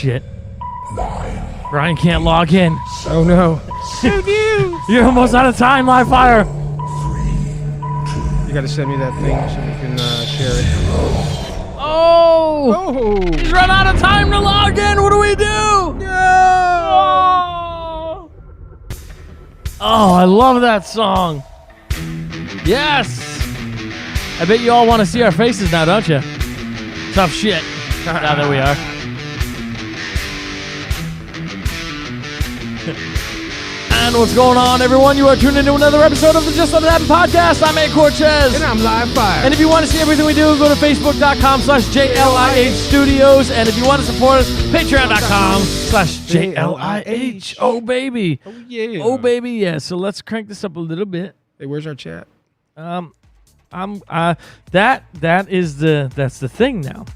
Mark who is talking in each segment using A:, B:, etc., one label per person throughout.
A: shit. Brian can't log in.
B: Oh no.
A: You're almost out of time, Live Fire.
B: You gotta send me that thing so we can share it.
A: Oh! He's run out of time to log in. What do we do? No! Oh, I love that song. Yes! I bet you all want to see our faces now, don't you? Tough shit. Now that we are. And what's going on, everyone? You are tuned into another episode of the JLIH Podcast. I'm A. Cortez.
B: And I'm Live Fire.
A: And if you want to see everything we do, go to Facebook.com/JLIH Studios. And if you want to support us, Patreon.com/JLIH. Oh, baby.
B: Oh, yeah.
A: Oh, baby, yeah. So let's crank this up a little bit.
B: Hey, where's our chat?
A: That's the thing now.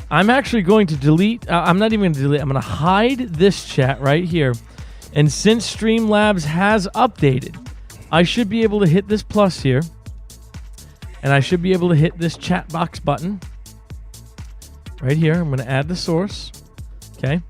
A: I'm actually going to delete. I'm not even going to delete. I'm going to hide this chat right here. And since Streamlabs has updated, I should be able to hit this plus here. And I should be able to hit this chat box button. Right here. I'm going to add the source. Okay.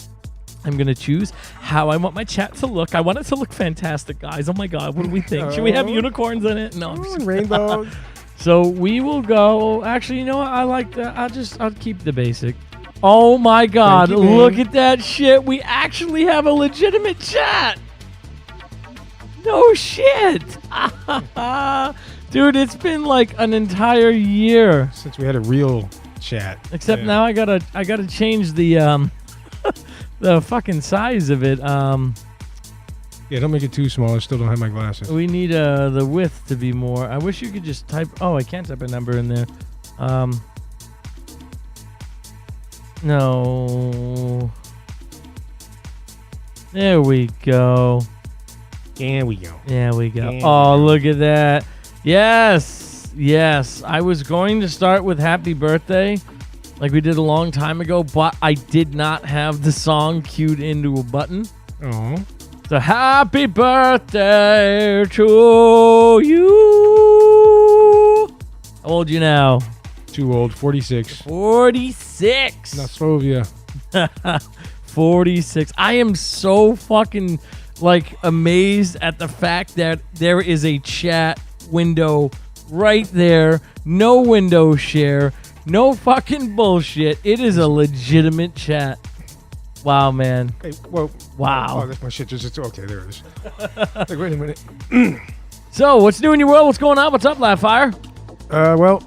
A: I'm going to choose how I want my chat to look. I want it to look fantastic, guys. Oh my God. What do we think? Should we have unicorns in it? No.
B: And rainbows.
A: So we will go. Actually, you know what? I like that. I'll keep the basic. Oh my God, look at that shit. We actually have a legitimate chat. No shit. Dude, it's been like an entire year
B: since we had a real chat.
A: Except now I gotta change the the fucking size of it.
B: Yeah, don't make it too small. I still don't have my glasses.
A: We need the width to be more. I wish you could just type. Oh, I can't type a number in there. No. There we go.
B: There we go.
A: There we go. Oh, look at that. Yes. Yes. I was going to start with Happy Birthday like we did a long time ago, but I did not have the song queued into a button.
B: Oh.
A: So happy birthday to you. How old are you now?
B: Too old. 46.
A: 46.
B: Nostrovia.
A: 46. I am so fucking like amazed at the fact that there is a chat window right there. No window share. No fucking bullshit. It is a legitimate chat. Wow, man.
B: Hey, whoa.
A: Wow.
B: Oh, that's my shit. Okay, there it is. Like, wait a minute.
A: So, what's new in your world? What's going on? What's up, Live Fire?
B: Well,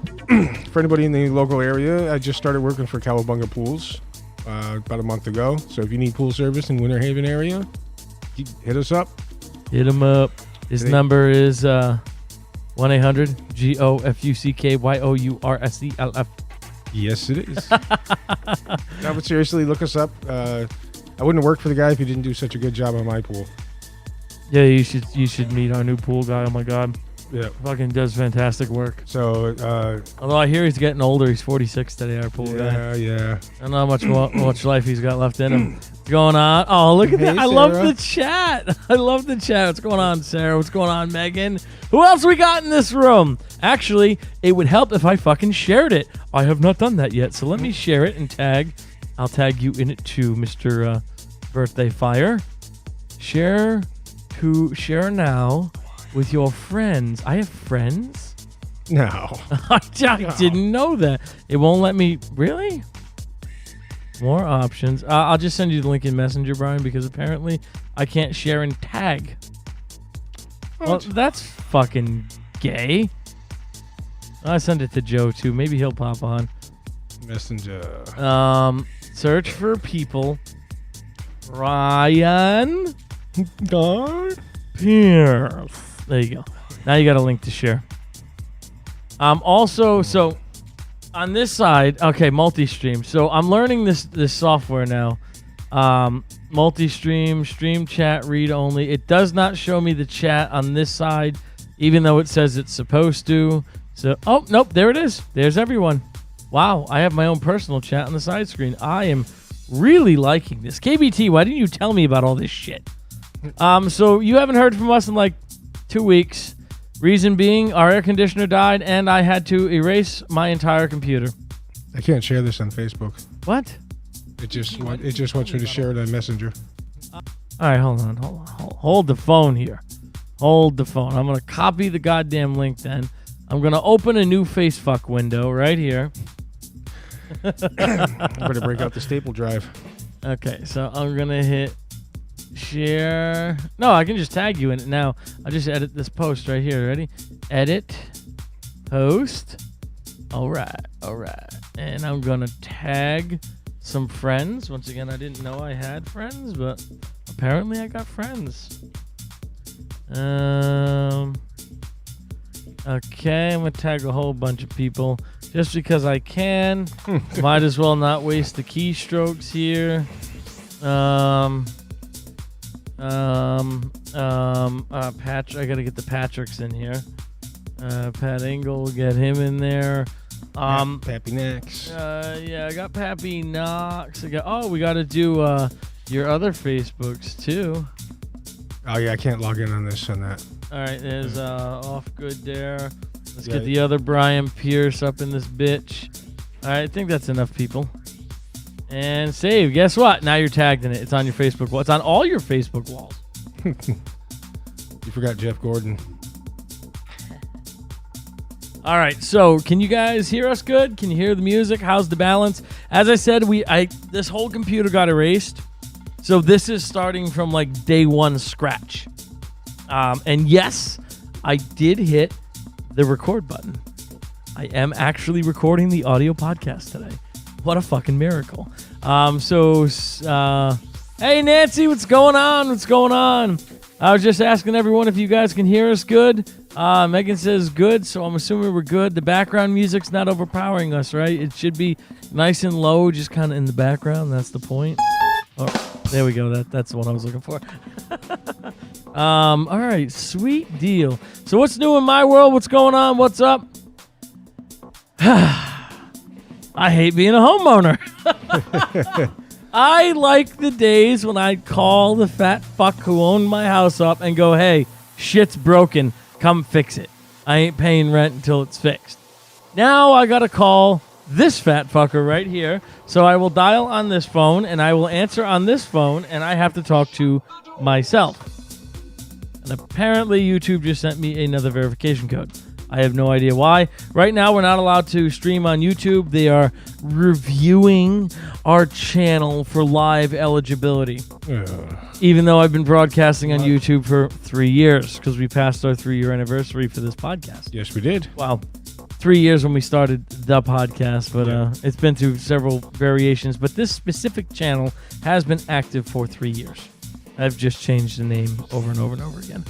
B: for anybody in the local area, I just started working for Cowabunga Pools about a month ago. So if you need pool service in Winter Haven area, hit us up.
A: Hit him up. His number is 1-800-GOFUCKYOURSELF.
B: Yes, it is. No, but seriously, look us up. I wouldn't work for the guy if he didn't do such a good job on my pool.
A: Yeah, you should meet our new pool guy. Oh my God.
B: Yeah.
A: Fucking does fantastic work.
B: So,
A: although I hear he's getting older. He's 46 today, our pool guy.
B: Yeah.
A: I don't know how much life he's got left in him. What's going on? Oh, look at that. I love the chat. I love the chat. What's going on, Sarah? What's going on, Megan? Who else we got in this room? Actually, it would help if I fucking shared it. I have not done that yet, so let me share it and tag. I'll tag you in it too, Mr. Birthday Fire. Share now with your friends. I have friends?
B: No.
A: I didn't know that. It won't let me. Really? More options. I'll just send you the link in Messenger, Brian, because apparently I can't share and tag. Well, that's fucking gay. I send it to Joe too. Maybe he'll pop on.
B: Messenger.
A: Search for people. Ryan Pierce. There you go. Now you got a link to share. Also, so on this side, okay, multi-stream. So I'm learning this software now. Multi-stream, stream chat, read only. It does not show me the chat on this side, even though it says it's supposed to. So, oh, nope, there it is. There's everyone. Wow, I have my own personal chat on the side screen. I am really liking this. KBT, why didn't you tell me about all this shit? So you haven't heard from us in like 2 weeks. Reason being, our air conditioner died, and I had to erase my entire computer.
B: I can't share this on Facebook.
A: What?
B: It just wants me to share it on Messenger.
A: All right, hold the phone here. Hold the phone. I'm gonna copy the goddamn link. Then I'm gonna open a new facefuck window right here.
B: I better break out the staple drive.
A: Okay, so I'm gonna hit share. No, I can just tag you in it now. I'll just edit this post right here. Ready? Edit. Post. All right. And I'm gonna tag some friends. Once again, I didn't know I had friends, but apparently I got friends. Okay, I'm gonna tag a whole bunch of people just because I can. Might as well not waste the keystrokes here. Patrick, I gotta get the Patricks in here. Pat Engel, get him in there.
B: Pappy Knox.
A: Yeah, I got Pappy Knox. We gotta do your other Facebooks too.
B: Oh yeah, I can't log in on that.
A: All right, there's off good there. Let's get the other Brian Pierce up in this bitch. All right, I think that's enough people. And save. Guess what? Now you're tagged in it. It's on your Facebook wall. It's on all your Facebook walls.
B: You forgot Jeff Gordon.
A: All right, so can you guys hear us good? Can you hear the music? How's the balance? As I said, this whole computer got erased. So this is starting from like day one scratch. And yes, I did hit the record button. I am actually recording the audio podcast today. What a fucking miracle. Hey Nancy, what's going on? I was just asking everyone if you guys can hear us good. Megan says good, so I'm assuming we're good. The background music's not overpowering us, right? It should be nice and low, just kind of in the background. That's the point. Oh, there we go. That's what I was looking for. All right, sweet deal. So what's new in my world? What's going on? What's up? I hate being a homeowner. I like the days when I'd call the fat fuck who owned my house up and go, hey, shit's broken. Come fix it. I ain't paying rent until it's fixed. Now I got to call this fat fucker right here. So I will dial on this phone and I will answer on this phone and I have to talk to myself. And apparently YouTube just sent me another verification code. I have no idea why. Right now, we're not allowed to stream on YouTube. They are reviewing our channel for live eligibility. Even though I've been broadcasting on YouTube for 3 years, because we passed our 3-year anniversary for this podcast.
B: Yes, we did.
A: Wow. 3 years when we started the podcast, but it's been through several variations. But this specific channel has been active for 3 years. I've just changed the name over and over and over again.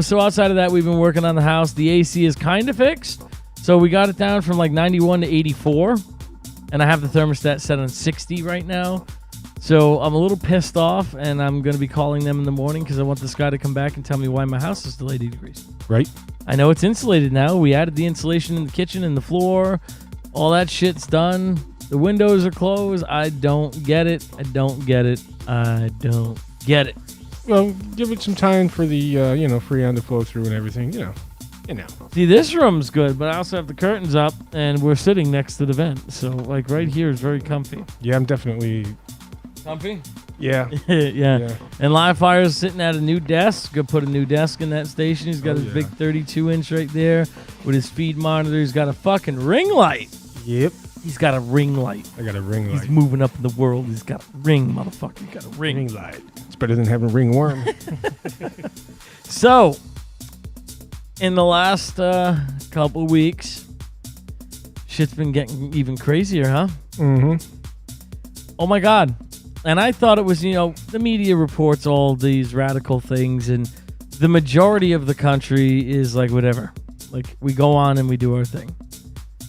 A: So outside of that, we've been working on the house. The AC is kind of fixed. So we got it down from like 91 to 84. And I have the thermostat set on 60 right now. So I'm a little pissed off. And I'm going to be calling them in the morning because I want this guy to come back and tell me why my house is still 80 degrees.
B: Right.
A: I know it's insulated now. We added the insulation in the kitchen and the floor. All that shit's done. The windows are closed. I don't get it.
B: Well, give it some time for the, freon to flow through and everything, you know.
A: See, this room's good, but I also have the curtains up, and we're sitting next to the vent. So, like, right here is very comfy.
B: Yeah, I'm definitely...
A: Comfy?
B: Yeah.
A: yeah. And Livefire's sitting at a new desk. Gonna put a new desk in that station. He's got his big 32-inch right there with his feed monitor. He's got a fucking ring light.
B: Yep.
A: He's got a ring light.
B: I got a ring light.
A: He's moving up in the world. He's got a ring, motherfucker. He's got a ring
B: light. It's better than having a ringworm.
A: So, in the last couple weeks, shit's been getting even crazier, huh?
B: Mm-hmm.
A: Oh, my God. And I thought it was, the media reports all these radical things, and the majority of the country is like, whatever. Like, we go on and we do our thing.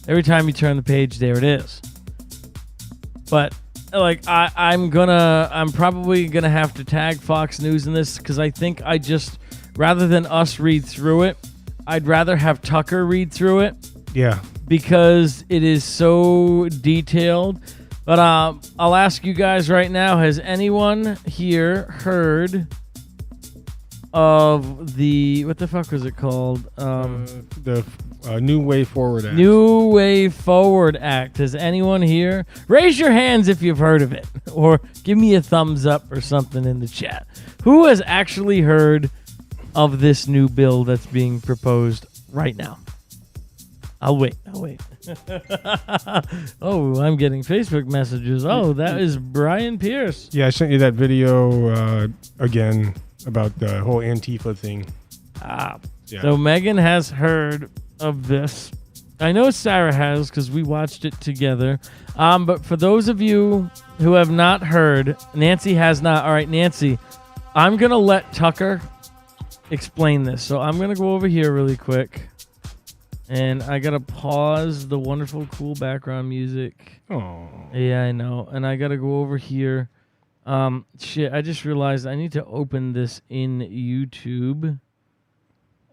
A: Every time you turn the page, there it is. But like I'm probably gonna have to tag Fox News in this because I think rather than us read through it, I'd rather have Tucker read through it.
B: Yeah.
A: Because it is so detailed. But I'll ask you guys right now: has anyone here heard of the, what the fuck was it called?
B: The New Way Forward Act.
A: New Way Forward Act. Has anyone here? Raise your hands if you've heard of it, or give me a thumbs up or something in the chat. Who has actually heard of this new bill that's being proposed right now? I'll wait. Oh, I'm getting Facebook messages. Oh, that is Brian Pierce.
B: Yeah, I sent you that video again about the whole Antifa thing.
A: Yeah.
B: Yeah.
A: So Megan has heard of this. I know Sarah has because we watched it together. But for those of you who have not heard, Nancy has not. All right, Nancy, I'm going to let Tucker explain this. So I'm going to go over here really quick. And I got to pause the wonderful, cool background music.
B: Oh.
A: Yeah, I know. And I got to go over here. Shit, I just realized I need to open this in YouTube.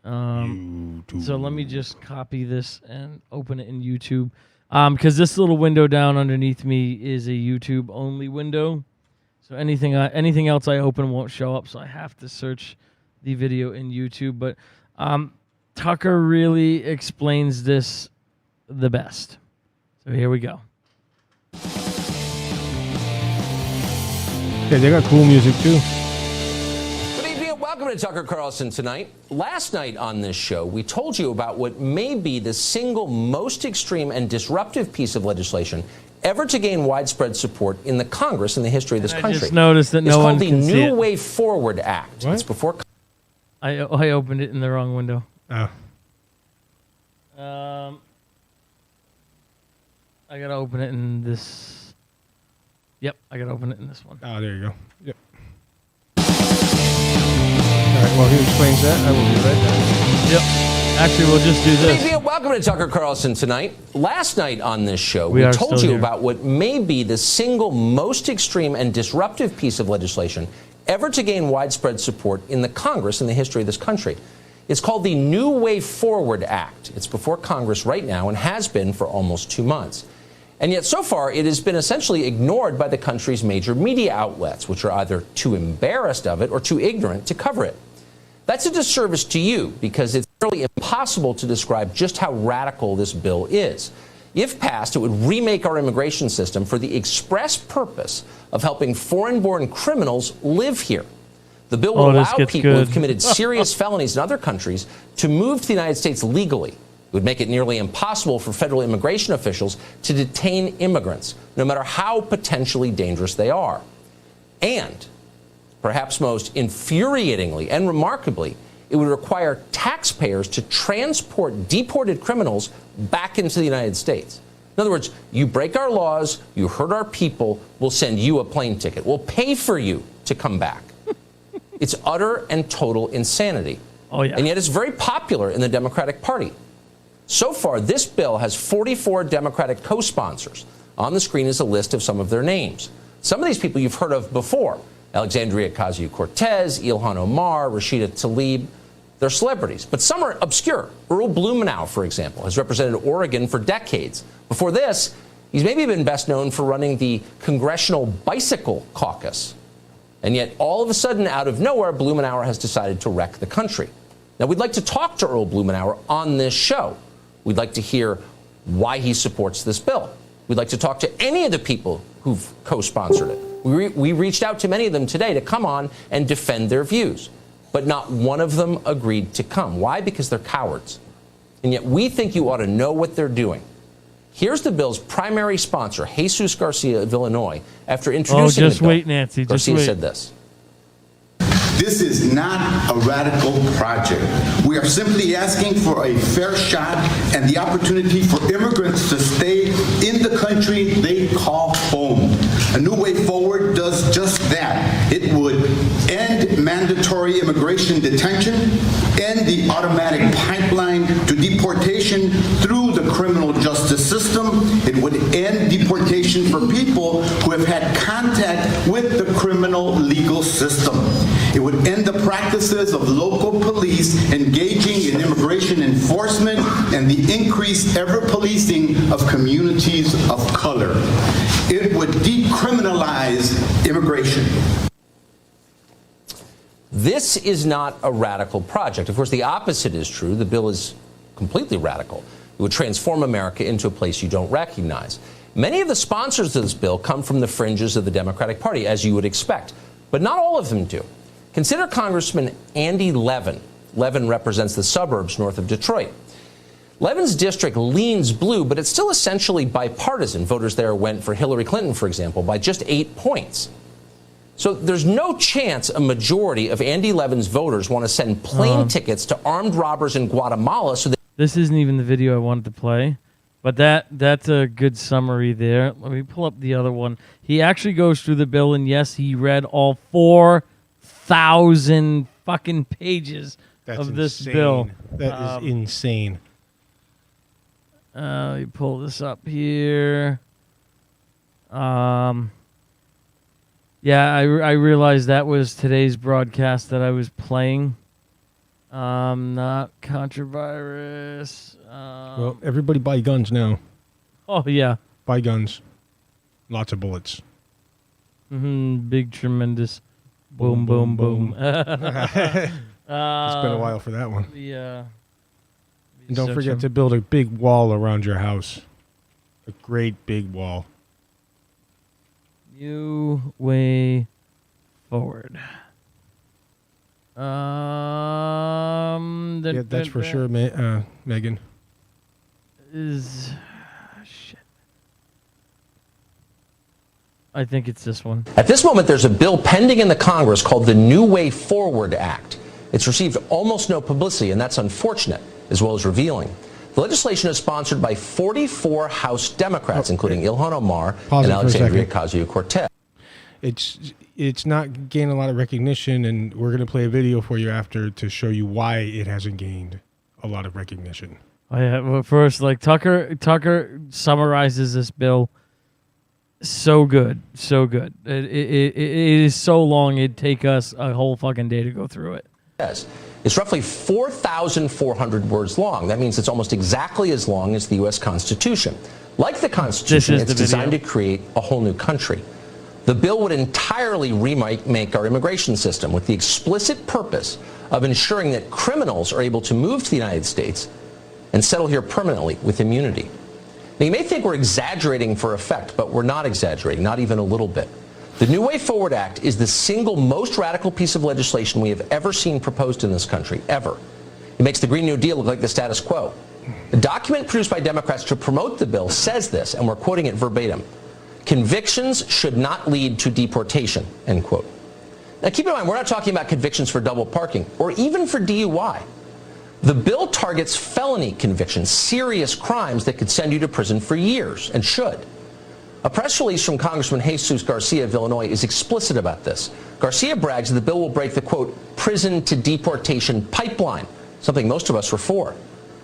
A: So let me just copy this and open it in YouTube. Because this little window down underneath me is a YouTube only window. So anything else I open won't show up. So I have to search the video in YouTube. But Tucker really explains this the best. So here we go.
B: Yeah, they got cool music too.
C: Good evening and welcome to Tucker Carlson Tonight. Last night on this show, we told you about what may be the single most extreme and disruptive piece of legislation ever to gain widespread support in the Congress in the history of this country.
A: I just noticed that no one can see it.
C: It's called the New Way Forward Act.
B: What?
C: It's before...
A: I opened it in the wrong window.
B: Oh.
A: I gotta open it in this. Yep, I gotta open it in this one.
B: Oh, there you go. Yep. All right, while he explains that, I will be right back.
A: Yep. Actually, we'll just do this.
C: Good evening, welcome to Tucker Carlson Tonight. Last night on this show, we told you about what may be the single most extreme and disruptive piece of legislation ever to gain widespread support in the Congress in the history of this country. It's called the New Way Forward Act. It's before Congress right now and has been for almost 2 months. And yet so far it has been essentially ignored by the country's major media outlets, which are either too embarrassed of it or too ignorant to cover it. That's a disservice to you because it's really impossible to describe just how radical this bill is. If passed, it would remake our immigration system for the express purpose of helping foreign-born criminals live here. The bill will allow people who have committed serious felonies in other countries to move to the United States legally. It would make it nearly impossible for federal immigration officials to detain immigrants, no matter how potentially dangerous they are. And, perhaps most infuriatingly and remarkably, it would require taxpayers to transport deported criminals back into the United States. In other words, you break our laws, you hurt our people, we'll send you a plane ticket. We'll pay for you to come back. It's utter and total insanity.
A: Oh, yeah.
C: And yet it's very popular in the Democratic Party. So far, this bill has 44 Democratic co-sponsors. On the screen is a list of some of their names. Some of these people you've heard of before. Alexandria Ocasio-Cortez, Ilhan Omar, Rashida Tlaib. They're celebrities, but some are obscure. Earl Blumenauer, for example, has represented Oregon for decades. Before this, he's maybe been best known for running the Congressional Bicycle Caucus. And yet, all of a sudden, out of nowhere, Blumenauer has decided to wreck the country. Now, we'd like to talk to Earl Blumenauer on this show. We'd like to hear why he supports this bill. We'd like to talk to any of the people who've co-sponsored it. We reached out to many of them today to come on and defend their views. But not one of them agreed to come. Why? Because they're cowards. And yet we think you ought to know what they're doing. Here's the bill's primary sponsor, Jesus Garcia of Illinois, after introducing the bill.
A: Just wait, Nancy.
C: Garcia said this.
D: This is not a radical project. We are simply asking for a fair shot and the opportunity for immigrants to stay in the country they call home. A New Way Forward does just that. It would end mandatory immigration detention, end the automatic pipeline to deportation through the criminal justice system. It would end deportation for people who have had contact with the criminal legal system. It would end the practices of local police engaging in immigration enforcement and the increased ever-policing of communities of color. It would decriminalize immigration.
C: This is not a radical project. Of course, the opposite is true. The bill is completely radical. It would transform America into a place you don't recognize. Many of the sponsors of this bill come from the fringes of the Democratic Party, as you would expect, but not all of them do. Consider Congressman Andy Levin. Levin represents the suburbs north of Detroit. Levin's district leans blue, but it's still essentially bipartisan. Voters there went for Hillary Clinton, for example, by just 8 points. So there's no chance a majority of Andy Levin's voters want to send plane tickets to armed robbers in Guatemala.
A: This isn't even the video I wanted to play, but that's a good summary there. Let me pull up the other one. He actually goes through the bill, and yes, he read all 4,000 fucking pages of this bill.
B: That is insane.
A: Let me pull this up here. Yeah, I realized that was today's broadcast that I was playing. Not Contravirus.
B: Well, everybody buy guns now.
A: Oh, yeah.
B: Buy guns. Lots of bullets.
A: Big, tremendous. Boom, boom, boom.
B: It's been a while for that one.
A: Yeah.
B: And don't forget to build a big wall around your house. A great big wall.
A: New way forward.
B: Yeah, that's for sure, Megan.
A: Shit. I think it's this one.
C: At this moment, there's a bill pending in the Congress called the New Way Forward Act. It's received almost no publicity, and that's unfortunate, as well as revealing. The legislation is sponsored by 44 House Democrats, including Ilhan Omar and Alexandria Ocasio-Cortez.
B: It's not gaining a lot of recognition, and we're going to play a video for you after to show you why it hasn't gained a lot of recognition.
A: Oh, yeah. Well, first, Tucker summarizes this bill so good, so good. It is so long, it'd take us a whole fucking day to go through it.
C: It's roughly 4,400 words long. That means it's almost exactly as long as the U.S. Constitution. Like the Constitution, it's designed to create a whole new country. The bill would entirely remake our immigration system with the explicit purpose of ensuring that criminals are able to move to the United States and settle here permanently with immunity. Now, you may think we're exaggerating for effect, but we're not exaggerating, not even a little bit. The New Way Forward Act is the single most radical piece of legislation we have ever seen proposed in this country, ever. It makes the Green New Deal look like the status quo. A document produced by Democrats to promote the bill says this, and we're quoting it verbatim. Convictions should not lead to deportation, end quote. Now, keep in mind, we're not talking about convictions for double parking or even for DUI. The bill targets felony convictions, serious crimes that could send you to prison for years, and should. A press release from Congressman Jesus Garcia of Illinois is explicit about this. Garcia brags that the bill will break the, quote, prison to deportation pipeline, something most of us were for.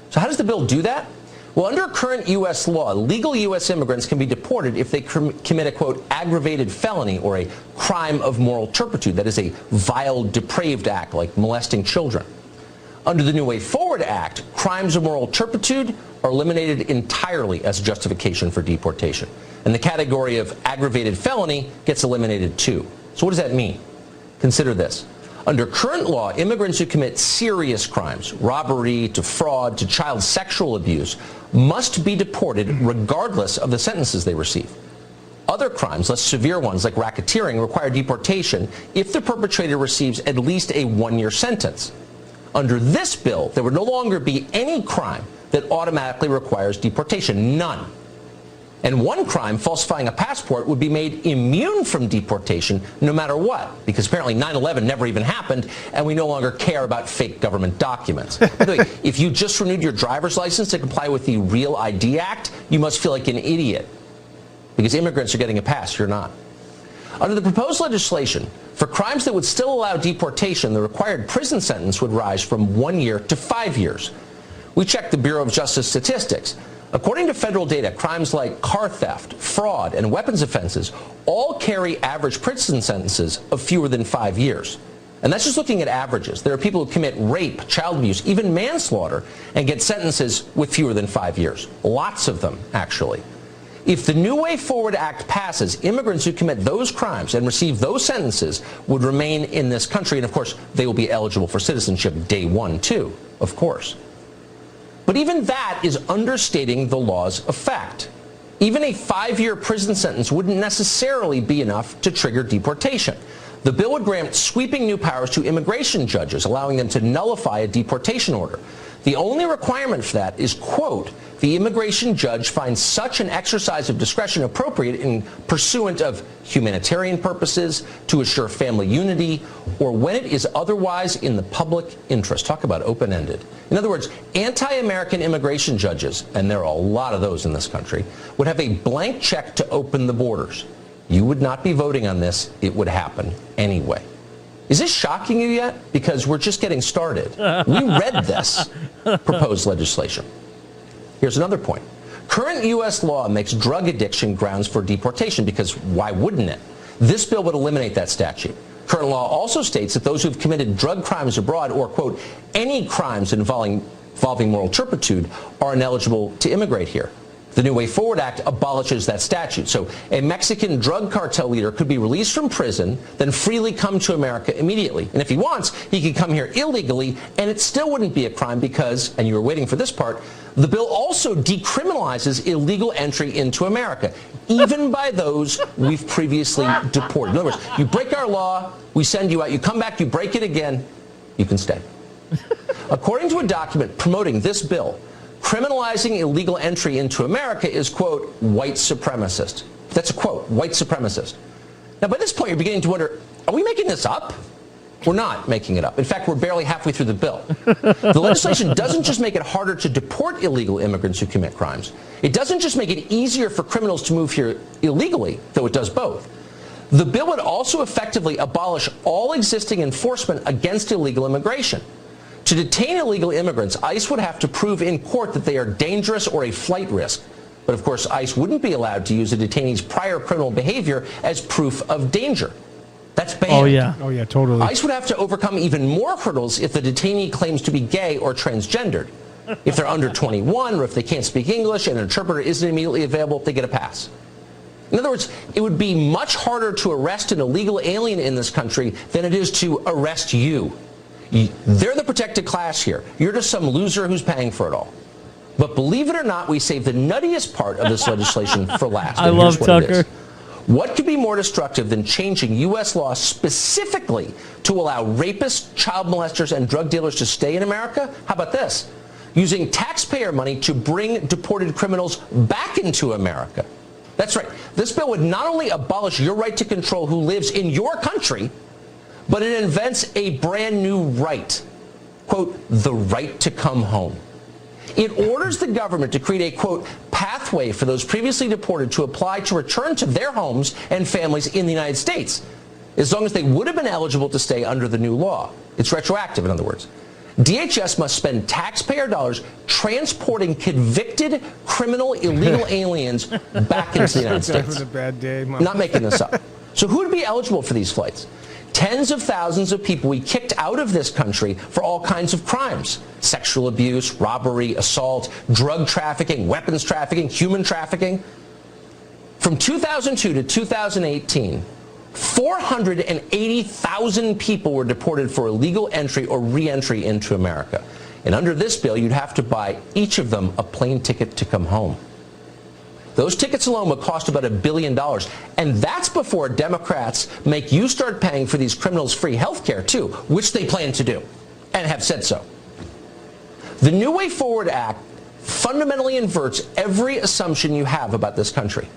C: So how does the bill do that? Well, under current U.S. law, legal U.S. immigrants can be deported if they commit a, quote, aggravated felony or a crime of moral turpitude. That is a vile, depraved act like molesting children. Under the New Way Forward Act, crimes of moral turpitude are eliminated entirely as a justification for deportation. And the category of aggravated felony gets eliminated too. So what does that mean? Consider this. Under current law, immigrants who commit serious crimes, robbery to fraud to child sexual abuse, must be deported regardless of the sentences they receive. Other crimes, less severe ones like racketeering, require deportation if the perpetrator receives at least a 1-year sentence. Under this bill, there would no longer be any crime that automatically requires deportation, none. And one crime, falsifying a passport, would be made immune from deportation no matter what, because apparently 9/11 never even happened, and we no longer care about fake government documents. By the way, if you just renewed your driver's license to comply with the Real ID Act, you must feel like an idiot, because immigrants are getting a pass, you're not. Under the proposed legislation, for crimes that would still allow deportation, the required prison sentence would rise from 1 year to 5 years. We checked the Bureau of Justice statistics. According to federal data, crimes like car theft, fraud, and weapons offenses all carry average prison sentences of fewer than 5 years. And that's just looking at averages. There are people who commit rape, child abuse, even manslaughter, and get sentences with fewer than 5 years. Lots of them, actually. If the New Way Forward Act passes, immigrants who commit those crimes and receive those sentences would remain in this country. And, of course, they will be eligible for citizenship day one, too, of course. But even that is understating the law's effect. Even a 5-year prison sentence wouldn't necessarily be enough to trigger deportation. The bill would grant sweeping new powers to immigration judges, allowing them to nullify a deportation order. The only requirement for that is, quote, the immigration judge finds such an exercise of discretion appropriate in pursuant of humanitarian purposes, to assure family unity, or when it is otherwise in the public interest. Talk about open-ended. In other words, anti-American immigration judges, and there are a lot of those in this country, would have a blank check to open the borders. You would not be voting on this. It would happen anyway. Is this shocking you yet? Because we're just getting started. We read this proposed legislation. Here's another point. Current U.S. law makes drug addiction grounds for deportation because why wouldn't it? This bill would eliminate that statute. Current law also states that those who've committed drug crimes abroad or, quote, any crimes involving moral turpitude are ineligible to immigrate here. The New Way Forward Act abolishes that statute. So a Mexican drug cartel leader could be released from prison, then freely come to America immediately. And if he wants, he could come here illegally, and it still wouldn't be a crime because, and you were waiting for this part, the bill also decriminalizes illegal entry into America, even by those we've previously deported. In other words, you break our law, we send you out, you come back, you break it again, you can stay. According to a document promoting this bill, criminalizing illegal entry into America is, quote, white supremacist. That's a quote, white supremacist. Now, by this point, you're beginning to wonder, are we making this up? We're not making it up. In fact, we're barely halfway through the bill. The legislation doesn't just make it harder to deport illegal immigrants who commit crimes. It doesn't just make it easier for criminals to move here illegally, though it does both. The bill would also effectively abolish all existing enforcement against illegal immigration. To detain illegal immigrants, ICE would have to prove in court that they are dangerous or a flight risk. But of course, ICE wouldn't be allowed to use a detainee's prior criminal behavior as proof of danger. That's banned.
A: Oh, yeah.
B: Oh, yeah, totally.
C: ICE would have to overcome even more hurdles if the detainee claims to be gay or transgendered. If they're under 21 or if they can't speak English and an interpreter isn't immediately available, they get a pass. In other words, it would be much harder to arrest an illegal alien in this country than it is to arrest you. They're the protected class here. You're just some loser who's paying for it all. But believe it or not, we saved the nuttiest part of this legislation for last.
A: I love Tucker.
C: What could be more destructive than changing U.S. law specifically to allow rapists, child molesters, and drug dealers to stay in America? How about this? Using taxpayer money to bring deported criminals back into America. That's right. This bill would not only abolish your right to control who lives in your country, but it invents a brand new right, quote, the right to come home. It orders the government to create a, quote, pathway for those previously deported to apply to return to their homes and families in the United States, as long as they would have been eligible to stay under the new law. It's retroactive, in other words. DHS must spend taxpayer dollars transporting convicted criminal illegal aliens back into the United States.
B: That was a bad day, Mom.
C: Not making this up. So who would be eligible for these flights? Tens of thousands of people we kicked out of this country for all kinds of crimes. Sexual abuse, robbery, assault, drug trafficking, weapons trafficking, human trafficking. From 2002 to 2018, 480,000 people were deported for illegal entry or re-entry into America. And under this bill, you'd have to buy each of them a plane ticket to come home. Those tickets alone would cost about $1 billion. And that's before Democrats make you start paying for these criminals free health care, too, which they plan to do and have said so. The New Way Forward Act fundamentally inverts every assumption you have about this country.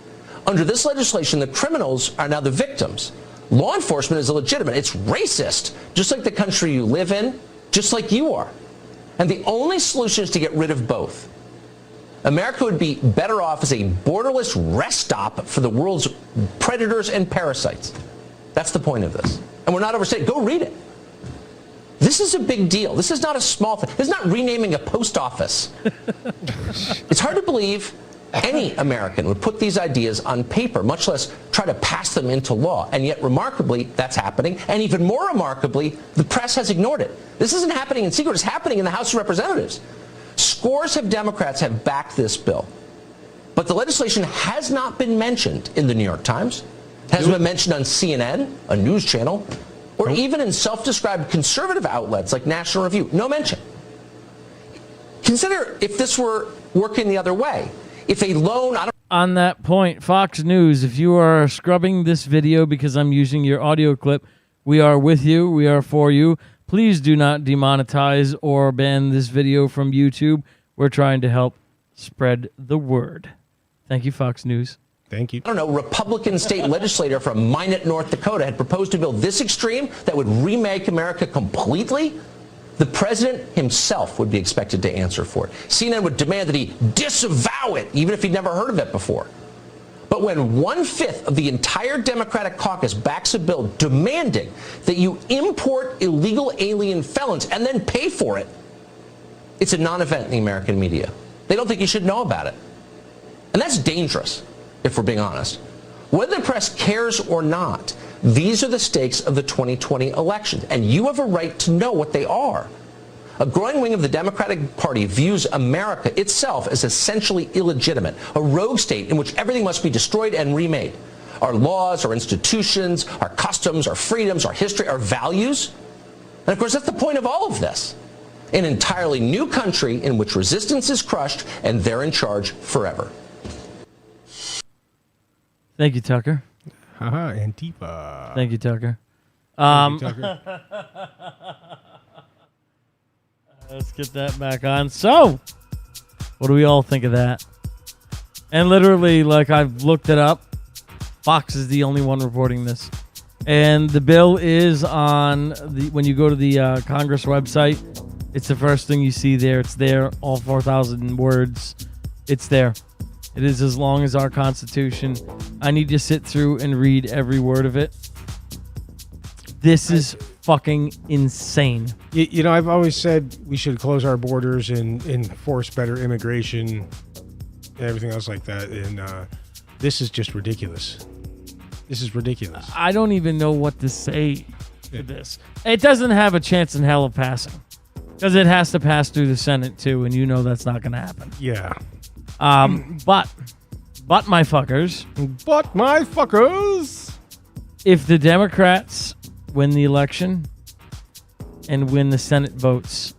C: Under this legislation, the criminals are now the victims. Law enforcement is illegitimate. It's racist, just like the country you live in, just like you are. And the only solution is to get rid of both. America would be better off as a borderless rest stop for the world's predators and parasites. That's the point of this. And we're not overstating. Go read it. This is a big deal. This is not a small thing. This is not renaming a post office. It's hard to believe any American would put these ideas on paper, much less try to pass them into law. And yet, remarkably, that's happening. And even more remarkably, the press has ignored it. This isn't happening in secret. It's happening in the House of Representatives. Scores of Democrats have backed this bill. But the legislation has not been mentioned in the New York Times, hasn't been mentioned on CNN, a news channel, or even in self-described conservative outlets like National Review. No mention. Consider if this were working the other way. If a loan...
A: On that point, Fox News, if you are scrubbing this video because I'm using your audio clip, we are with you. We are for you. Please do not demonetize or ban this video from YouTube. We're trying to help spread the word. Thank you, Fox News.
B: Thank you.
C: I don't know, Republican state legislator from Minot, North Dakota had proposed a bill this extreme that would remake America completely. The president himself would be expected to answer for it. CNN would demand that he disavow it, even if he'd never heard of it before. But when 1/5 of the entire Democratic caucus backs a bill demanding that you import illegal alien felons and then pay for it, it's a non-event in the American media. They don't think you should know about it. And that's dangerous, if we're being honest. Whether the press cares or not, these are the stakes of the 2020 election, and you have a right to know what they are. A growing wing of the Democratic Party views America itself as essentially illegitimate, a rogue state in which everything must be destroyed and remade. Our laws, our institutions, our customs, our freedoms, our history, our values. And of course, that's the point of all of this. An entirely new country in which resistance is crushed and they're in charge forever.
A: Thank you, Tucker.
B: Haha, Antifa.
A: Thank you, Tucker.
B: Thank you, Tucker.
A: Let's get that back on. So, what do we all think of that? And literally, like, I've looked it up. Fox is the only one reporting this. And the bill is on when you go to the Congress website, it's the first thing you see there. It's there, all 4,000 words. It's there. It is as long as our Constitution. I need to sit through and read every word of it. This is fucking insane.
B: You know, I've always said we should close our borders and enforce better immigration and everything else like that. And this is just ridiculous. This is ridiculous.
A: I don't even know what to say to this. It doesn't have a chance in hell of passing. Because it has to pass through the Senate, too, and you know that's not going to happen.
B: Yeah.
A: But my fuckers.
B: But my fuckers.
A: If the Democrats win the election and win the Senate votes,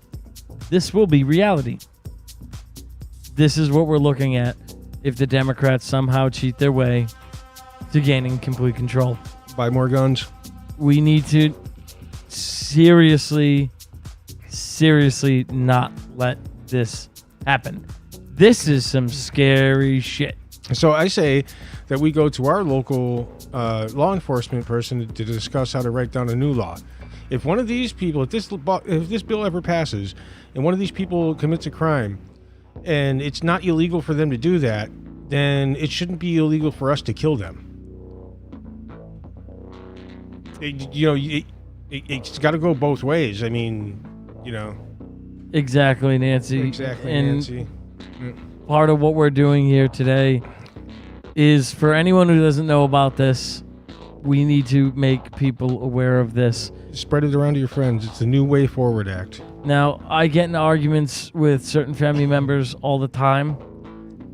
A: this will be reality. This is what we're looking at if the Democrats somehow cheat their way to gaining complete control.
B: Buy more guns.
A: We need to seriously not let this happen. This is some scary shit.
B: So I say that we go to our local law enforcement person to discuss how to write down a new law. If one of these people, if this bill ever passes, and one of these people commits a crime, and it's not illegal for them to do that, then it shouldn't be illegal for us to kill them. It's got to go both ways. I mean, you know.
A: Exactly, Nancy.
B: Exactly,
A: and
B: Nancy.
A: Part of what we're doing here today is, for anyone who doesn't know about this, we need to make people aware of this.
B: Spread it around to your friends. It's the New Way Forward Act.
A: Now, I get in arguments with certain family members all the time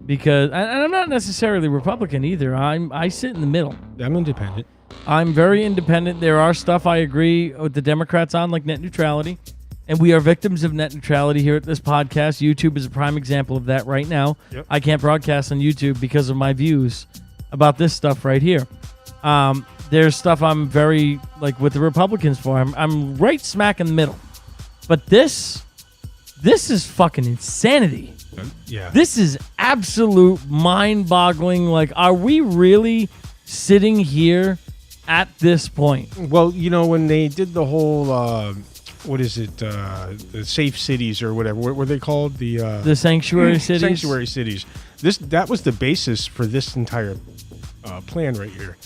A: because, and I'm not necessarily Republican either. I sit in the middle.
B: I'm independent.
A: I'm very independent. There are stuff I agree with the Democrats on, like net neutrality. And we are victims of net neutrality here at this podcast. YouTube is a prime example of that right now.
B: Yep.
A: I can't broadcast on YouTube because of my views about this stuff right here. There's stuff I'm very, like, with the Republicans for. I'm right smack in the middle. But this is fucking insanity.
B: Yeah.
A: This is absolute mind-boggling. Like, are we really sitting here at this point?
B: Well, you know, when they did the whole... what is it? The safe cities or whatever. What were they called? The
A: sanctuary cities.
B: Sanctuary cities. That was the basis for this entire plan right here.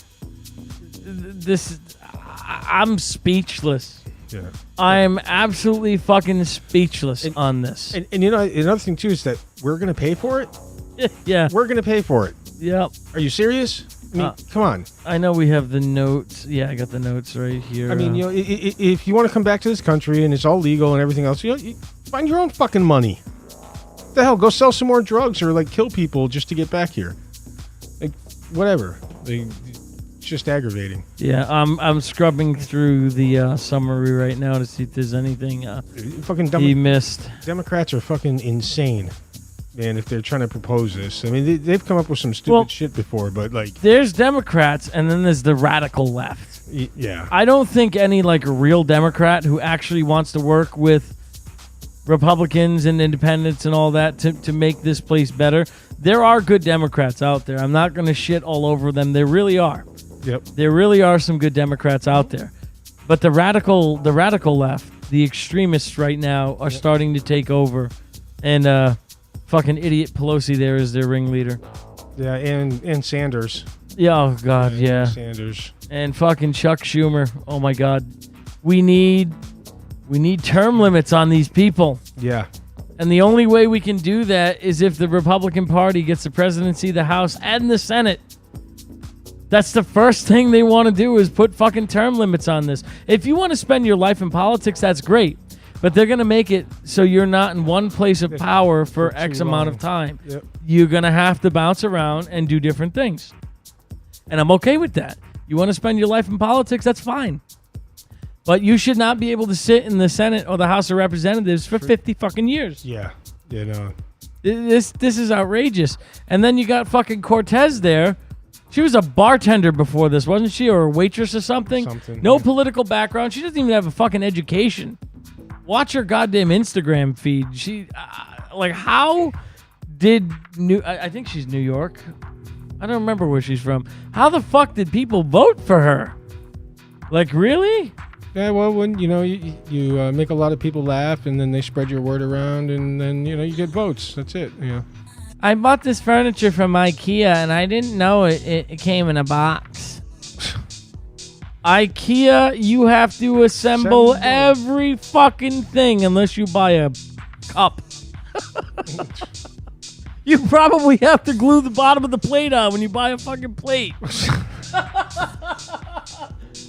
A: I'm speechless.
B: Yeah.
A: I'm absolutely fucking speechless on this.
B: And you know, another thing too is that we're gonna pay for it.
A: Yeah.
B: We're gonna pay for it.
A: Yep.
B: Are you serious? I mean, come on.
A: I know we have the notes. Yeah, I got the notes right here.
B: I mean, you know, if you want to come back to this country and it's all legal and everything else, you know, find your own fucking money. the hell? Go sell some more drugs or like kill people just to get back here. Like whatever. It's just aggravating.
A: Yeah, I'm scrubbing through the summary right now to see if there's anything he missed.
B: Democrats are fucking insane, man, if they're trying to propose this. I mean, they've come up with some stupid shit before, but like...
A: There's Democrats, and then there's the radical left.
B: Yeah.
A: I don't think any like real Democrat who actually wants to work with Republicans and independents and all that to make this place better. There are good Democrats out there. I'm not going to shit all over them. There really are.
B: Yep.
A: There really are some good Democrats out there. But the radical left, the extremists right now are starting to take over. And fucking idiot Pelosi there is their ringleader.
B: Yeah, and Sanders.
A: Yeah, oh God, yeah.
B: Sanders.
A: And fucking Chuck Schumer. Oh my God. We need term limits on these people.
B: Yeah.
A: And the only way we can do that is if the Republican Party gets the presidency, the House, and the Senate. That's the first thing they want to do is put fucking term limits on this. If you want to spend your life in politics, that's great. But they're going to make it so you're not in one place of power for X amount of time.
B: Yep.
A: You're going to have to bounce around and do different things. And I'm okay with that. You want to spend your life in politics, that's fine. But you should not be able to sit in the Senate or the House of Representatives for 50 fucking years.
B: Yeah. Yeah, no.
A: This is outrageous. And then you got fucking Cortez there. She was a bartender before this, wasn't she? Or a waitress or something? No political background. She doesn't even have a fucking education. Watch her goddamn Instagram feed. She, like, how did I think she's New York. I don't remember where she's from. How the fuck did people vote for her? Like, really?
B: Yeah, well, when you make a lot of people laugh, and then they spread your word around, and then you get votes. That's it. Yeah.
A: I bought this furniture from IKEA, and I didn't know it came in a box. IKEA, you have to assemble every fucking thing unless you buy a cup. You probably have to glue the bottom of the plate on when you buy a fucking plate.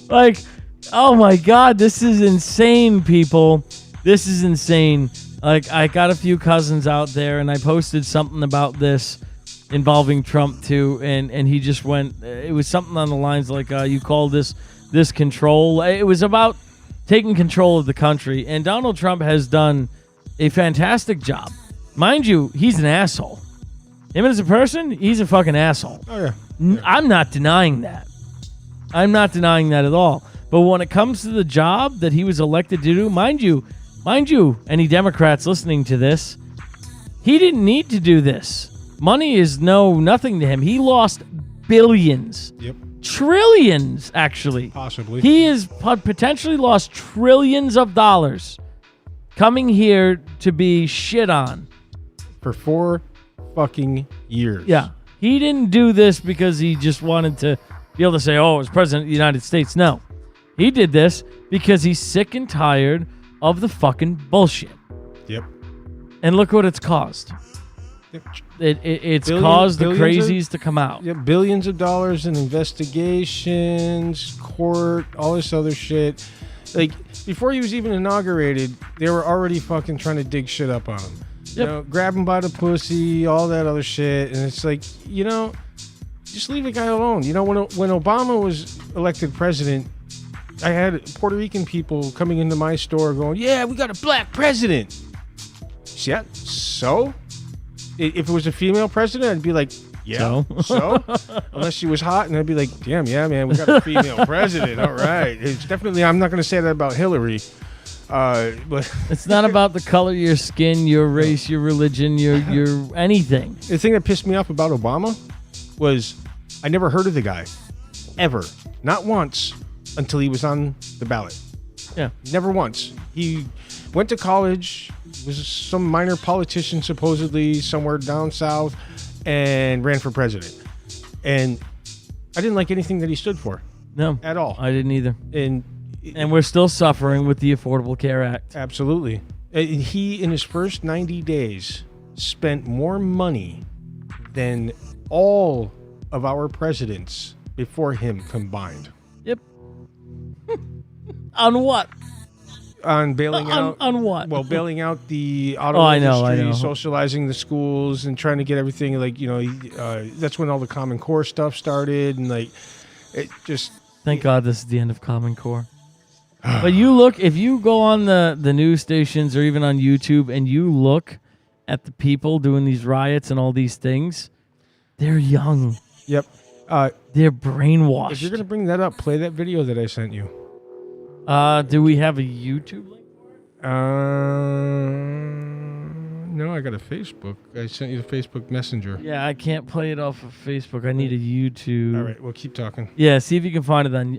A: Like, oh my God, this is insane, people. This is insane. Like, I got a few cousins out there, and I posted something about this involving Trump, too, and he just went, it was something on the lines like, you call this control. It was about taking control of the country, and Donald Trump has done a fantastic job. Mind you, he's an asshole. Him as a person, he's a fucking asshole.
B: Oh, yeah.
A: I'm not denying that. I'm not denying that at all. But when it comes to the job that he was elected to do, mind you, any Democrats listening to this, he didn't need to do this. Money is nothing to him. He lost billions.
B: Yep.
A: Trillions, actually.
B: Possibly.
A: He has potentially lost trillions of dollars coming here to be shit on.
B: For 4 fucking years.
A: Yeah. He didn't do this because he just wanted to be able to say, oh, it's President of the United States. No. He did this because he's sick and tired of the fucking bullshit.
B: Yep.
A: And look what it's caused.
B: Yep.
A: It's caused the crazies to come out.
B: Yeah, billions of dollars in investigations, court, all this other shit. Like, before he was even inaugurated, they were already fucking trying to dig shit up on him.
A: Yep.
B: Grab him by the pussy, all that other shit. And it's like, just leave the guy alone. When Obama was elected president, I had Puerto Rican people coming into my store going, yeah, we got a black president. Yeah, so? If it was a female president, I'd be like, yeah, so? Unless she was hot, and I'd be like, damn, yeah, man, we got a female president. All right. It's definitely, I'm not going to say that about Hillary. But
A: it's not about the color of your skin, your race, your religion, your anything.
B: The thing that pissed me off about Obama was I never heard of the guy. Ever. Not once. Until he was on the ballot.
A: Yeah.
B: Never once. He went to college, was some minor politician supposedly somewhere down south, and ran for president. And I didn't like anything that he stood for.
A: No.
B: At all.
A: I didn't either.
B: And
A: we're still suffering with the Affordable Care Act.
B: Absolutely. And he, in his first 90 days, spent more money than all of our presidents before him combined.
A: Yep. On what?
B: On bailing out.
A: On what?
B: Well, bailing out the auto industry,
A: I know.
B: socializing the schools, and trying to get everything, like, that's when all the Common Core stuff started, and, like, it just...
A: Thank God this is the end of Common Core. But if you go on the news stations or even on YouTube and you look at the people doing these riots and all these things, they're young.
B: Yep.
A: They're brainwashed.
B: If you're going to bring that up, play that video that I sent you.
A: Do we have a YouTube link?
B: No, I got a Facebook. I sent you the Facebook Messenger.
A: Yeah, I can't play it off of Facebook. I need a YouTube.
B: All right, we'll keep talking.
A: Yeah, see if you can find it on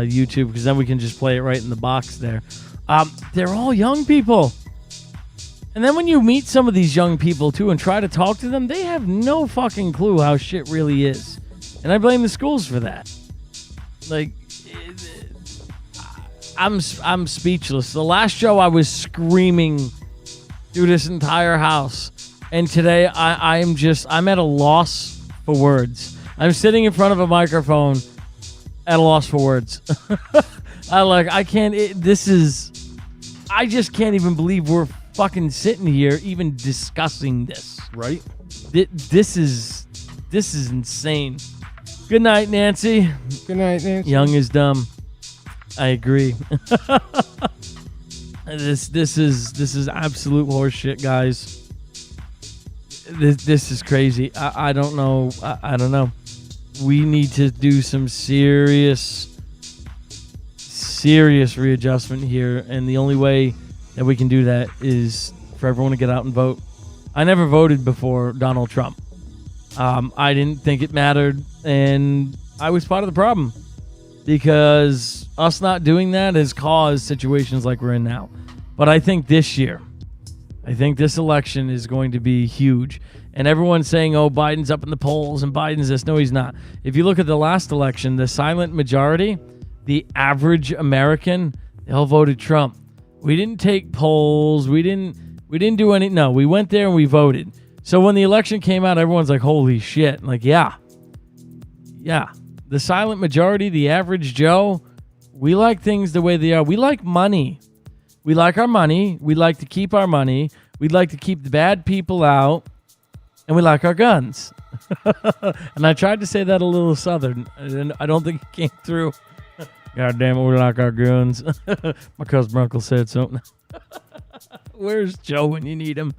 A: YouTube, because then we can just play it right in the box there. They're all young people. And then when you meet some of these young people, too, and try to talk to them, they have no fucking clue how shit really is. And I blame the schools for that. Like... I'm speechless. The last show I was screaming through this entire house, and today I'm at a loss for words. I'm sitting in front of a microphone at a loss for words. I just can't even believe we're fucking sitting here even discussing this.
B: Right?
A: This is insane. Good night, Nancy.
B: Good night, Nancy.
A: Young is dumb. I agree. This is absolute horseshit, guys. This is crazy. I don't know. I don't know. We need to do some serious readjustment here, and the only way that we can do that is for everyone to get out and vote. I never voted before Donald Trump. I didn't think it mattered, and I was part of the problem. Because us not doing that has caused situations like we're in now. But I think this election is going to be huge. And everyone's saying, oh, Biden's up in the polls and Biden's this. No, he's not. If you look at the last election, the silent majority, the average American, they all voted Trump. We didn't take polls. We didn't do any. No, we went there and we voted. So when the election came out, everyone's like, holy shit. Like, yeah. The silent majority, the average Joe, we like things the way they are. We like money. We like our money. We like to keep our money. We'd like to keep the bad people out. And we like our guns. And I tried to say that a little southern, and I don't think it came through. God damn it, we like our guns. My cousin Uncle said something. Where's Joe when you need him?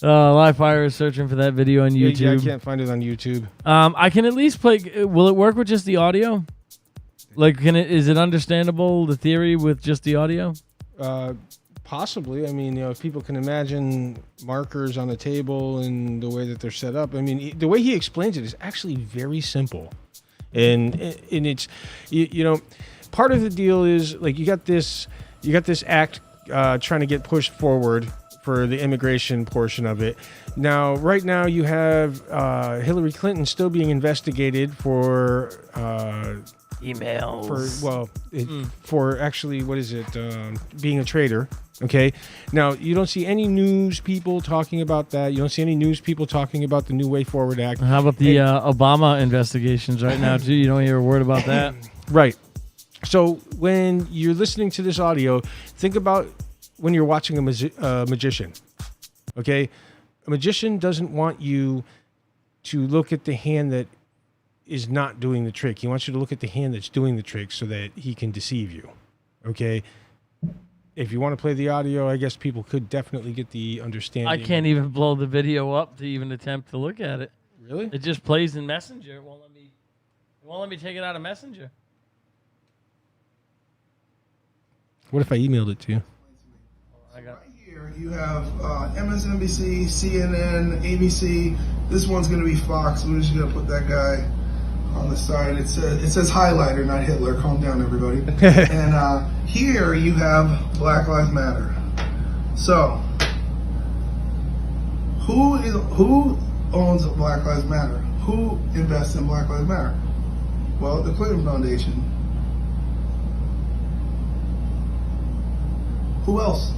A: Live Fire is searching for that video on YouTube.
B: Yeah, I can't find it on YouTube.
A: I can at least play. Will it work with just the audio? Like, is it understandable, the theory, with just the audio?
B: Possibly. I mean, if people can imagine markers on a table and the way that they're set up. I mean, the way he explains it is actually very simple, and it's part of the deal is, like, you got this act trying to get pushed forward for the immigration portion of it. Now, right now, you have Hillary Clinton still being investigated for
A: emails.
B: For actually, what is it? Being a traitor. Okay. Now, you don't see any news people talking about that. You don't see any news people talking about the New Way Forward Act.
A: How about the Obama investigations right now, too? You don't hear a word about that?
B: Right. So when you're listening to this audio, think about when you're watching a magician, okay? A magician doesn't want you to look at the hand that is not doing the trick. He wants you to look at the hand that's doing the trick so that he can deceive you, okay? If you want to play the audio, I guess people could definitely get the understanding.
A: I can't even blow the video up to even attempt to look at it.
B: Really?
A: It just plays in Messenger. It won't let me take it out of Messenger.
B: What if I emailed it to you?
E: Right here you have MSNBC, CNN, ABC. This one's going to be Fox. We're just going to put that guy on the side. It says highlighter, not Hitler. Calm down, everybody. And here you have Black Lives Matter. So, who owns Black Lives Matter? Who invests in Black Lives Matter? Well, the Clinton Foundation. Who else?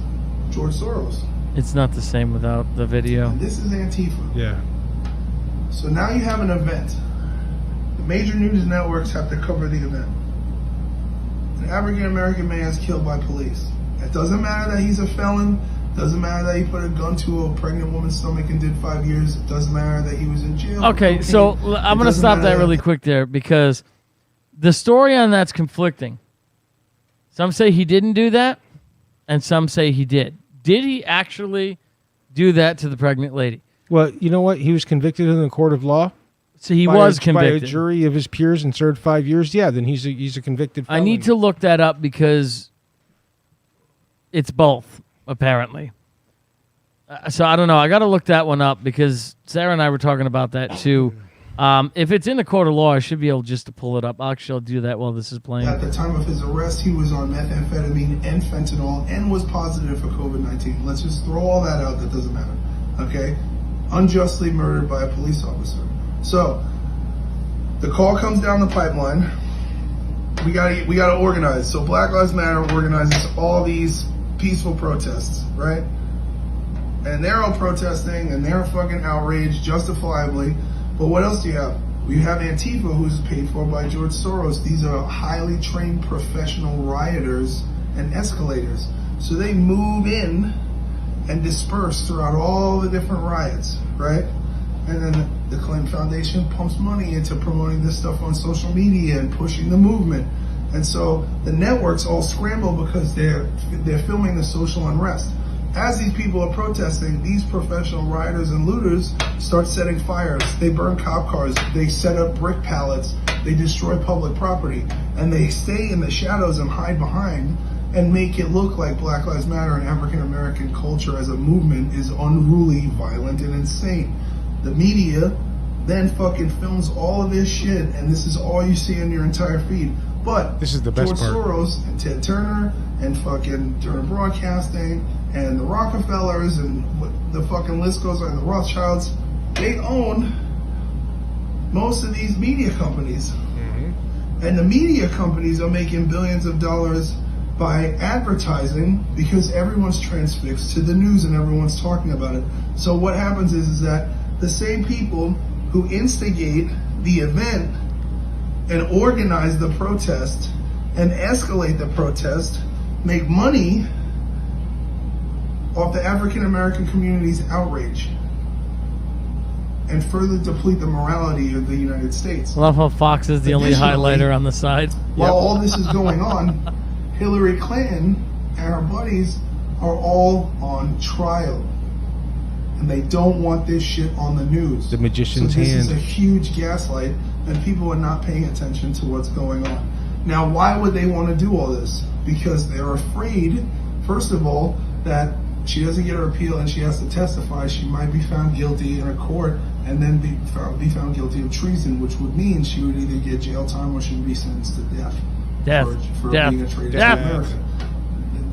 E: George Soros.
A: It's not the same without the video.
E: And this is Antifa.
B: Yeah.
E: So now you have an event. The major news networks have to cover the event. An African American man is killed by police. It doesn't matter that he's a felon. Doesn't matter that he put a gun to a pregnant woman's stomach and did 5 years. It doesn't matter that he was in jail.
A: Okay, so I'm going to stop that really quick there because the story on that's conflicting. Some say he didn't do that, and some say he did. Did he actually do that to the pregnant lady?
B: Well, you know what? He was convicted in the court of law.
A: So he was convicted.
B: By a jury of his peers and served 5 years. Yeah, then he's a convicted felon.
A: I need to look that up because it's both, apparently. So I don't know. I got to look that one up because Sarah and I were talking about that too. If it's in the court of law, I should be able just to pull it up. Actually, I'll do that while this is playing.
E: At the time of his arrest, he was on methamphetamine and fentanyl and was positive for COVID-19. Let's just throw all that out. That doesn't matter. Okay? Unjustly murdered by a police officer. So, the call comes down the pipeline. We gotta organize. So Black Lives Matter organizes all these peaceful protests, right? And they're all protesting and they're fucking outraged, justifiably. But what else do you have? We have Antifa, who's paid for by George Soros. These are highly trained professional rioters and escalators. So they move in and disperse throughout all the different riots, right? And then the Clinton Foundation pumps money into promoting this stuff on social media and pushing the movement. And so the networks all scramble because they're filming the social unrest. As these people are protesting, these professional rioters and looters start setting fires. They burn cop cars. They set up brick pallets. They destroy public property. And they stay in the shadows and hide behind and make it look like Black Lives Matter and African American culture as a movement is unruly, violent, and insane. The media then fucking films all of this shit, and this is all you see in your entire feed. But
B: this is the best
E: George
B: part.
E: Soros and Ted Turner and fucking Turner Broadcasting and the Rockefellers and the fucking list goes on, the Rothschilds, they own most of these media companies. Mm-hmm. And the media companies are making billions of dollars by advertising because everyone's transfixed to the news and everyone's talking about it. So what happens is that the same people who instigate the event and organize the protest and escalate the protest make money off the African American community's outrage and further deplete the morality of the United States.
A: I love how Fox is the only highlighter on the side.
E: While all this is going on, Hillary Clinton and her buddies are all on trial. And they don't want this shit on the news.
B: The magician's
E: hand. So this
B: hand.
E: is a huge gaslight, and people are not paying attention to what's going on. Now, why would they want to do all this? Because they're afraid, first of all, that she doesn't get her appeal and she has to testify. She might be found guilty in a court and then be found guilty of treason, which would mean she would either get jail time or she would be sentenced to death. For being a traitor to America.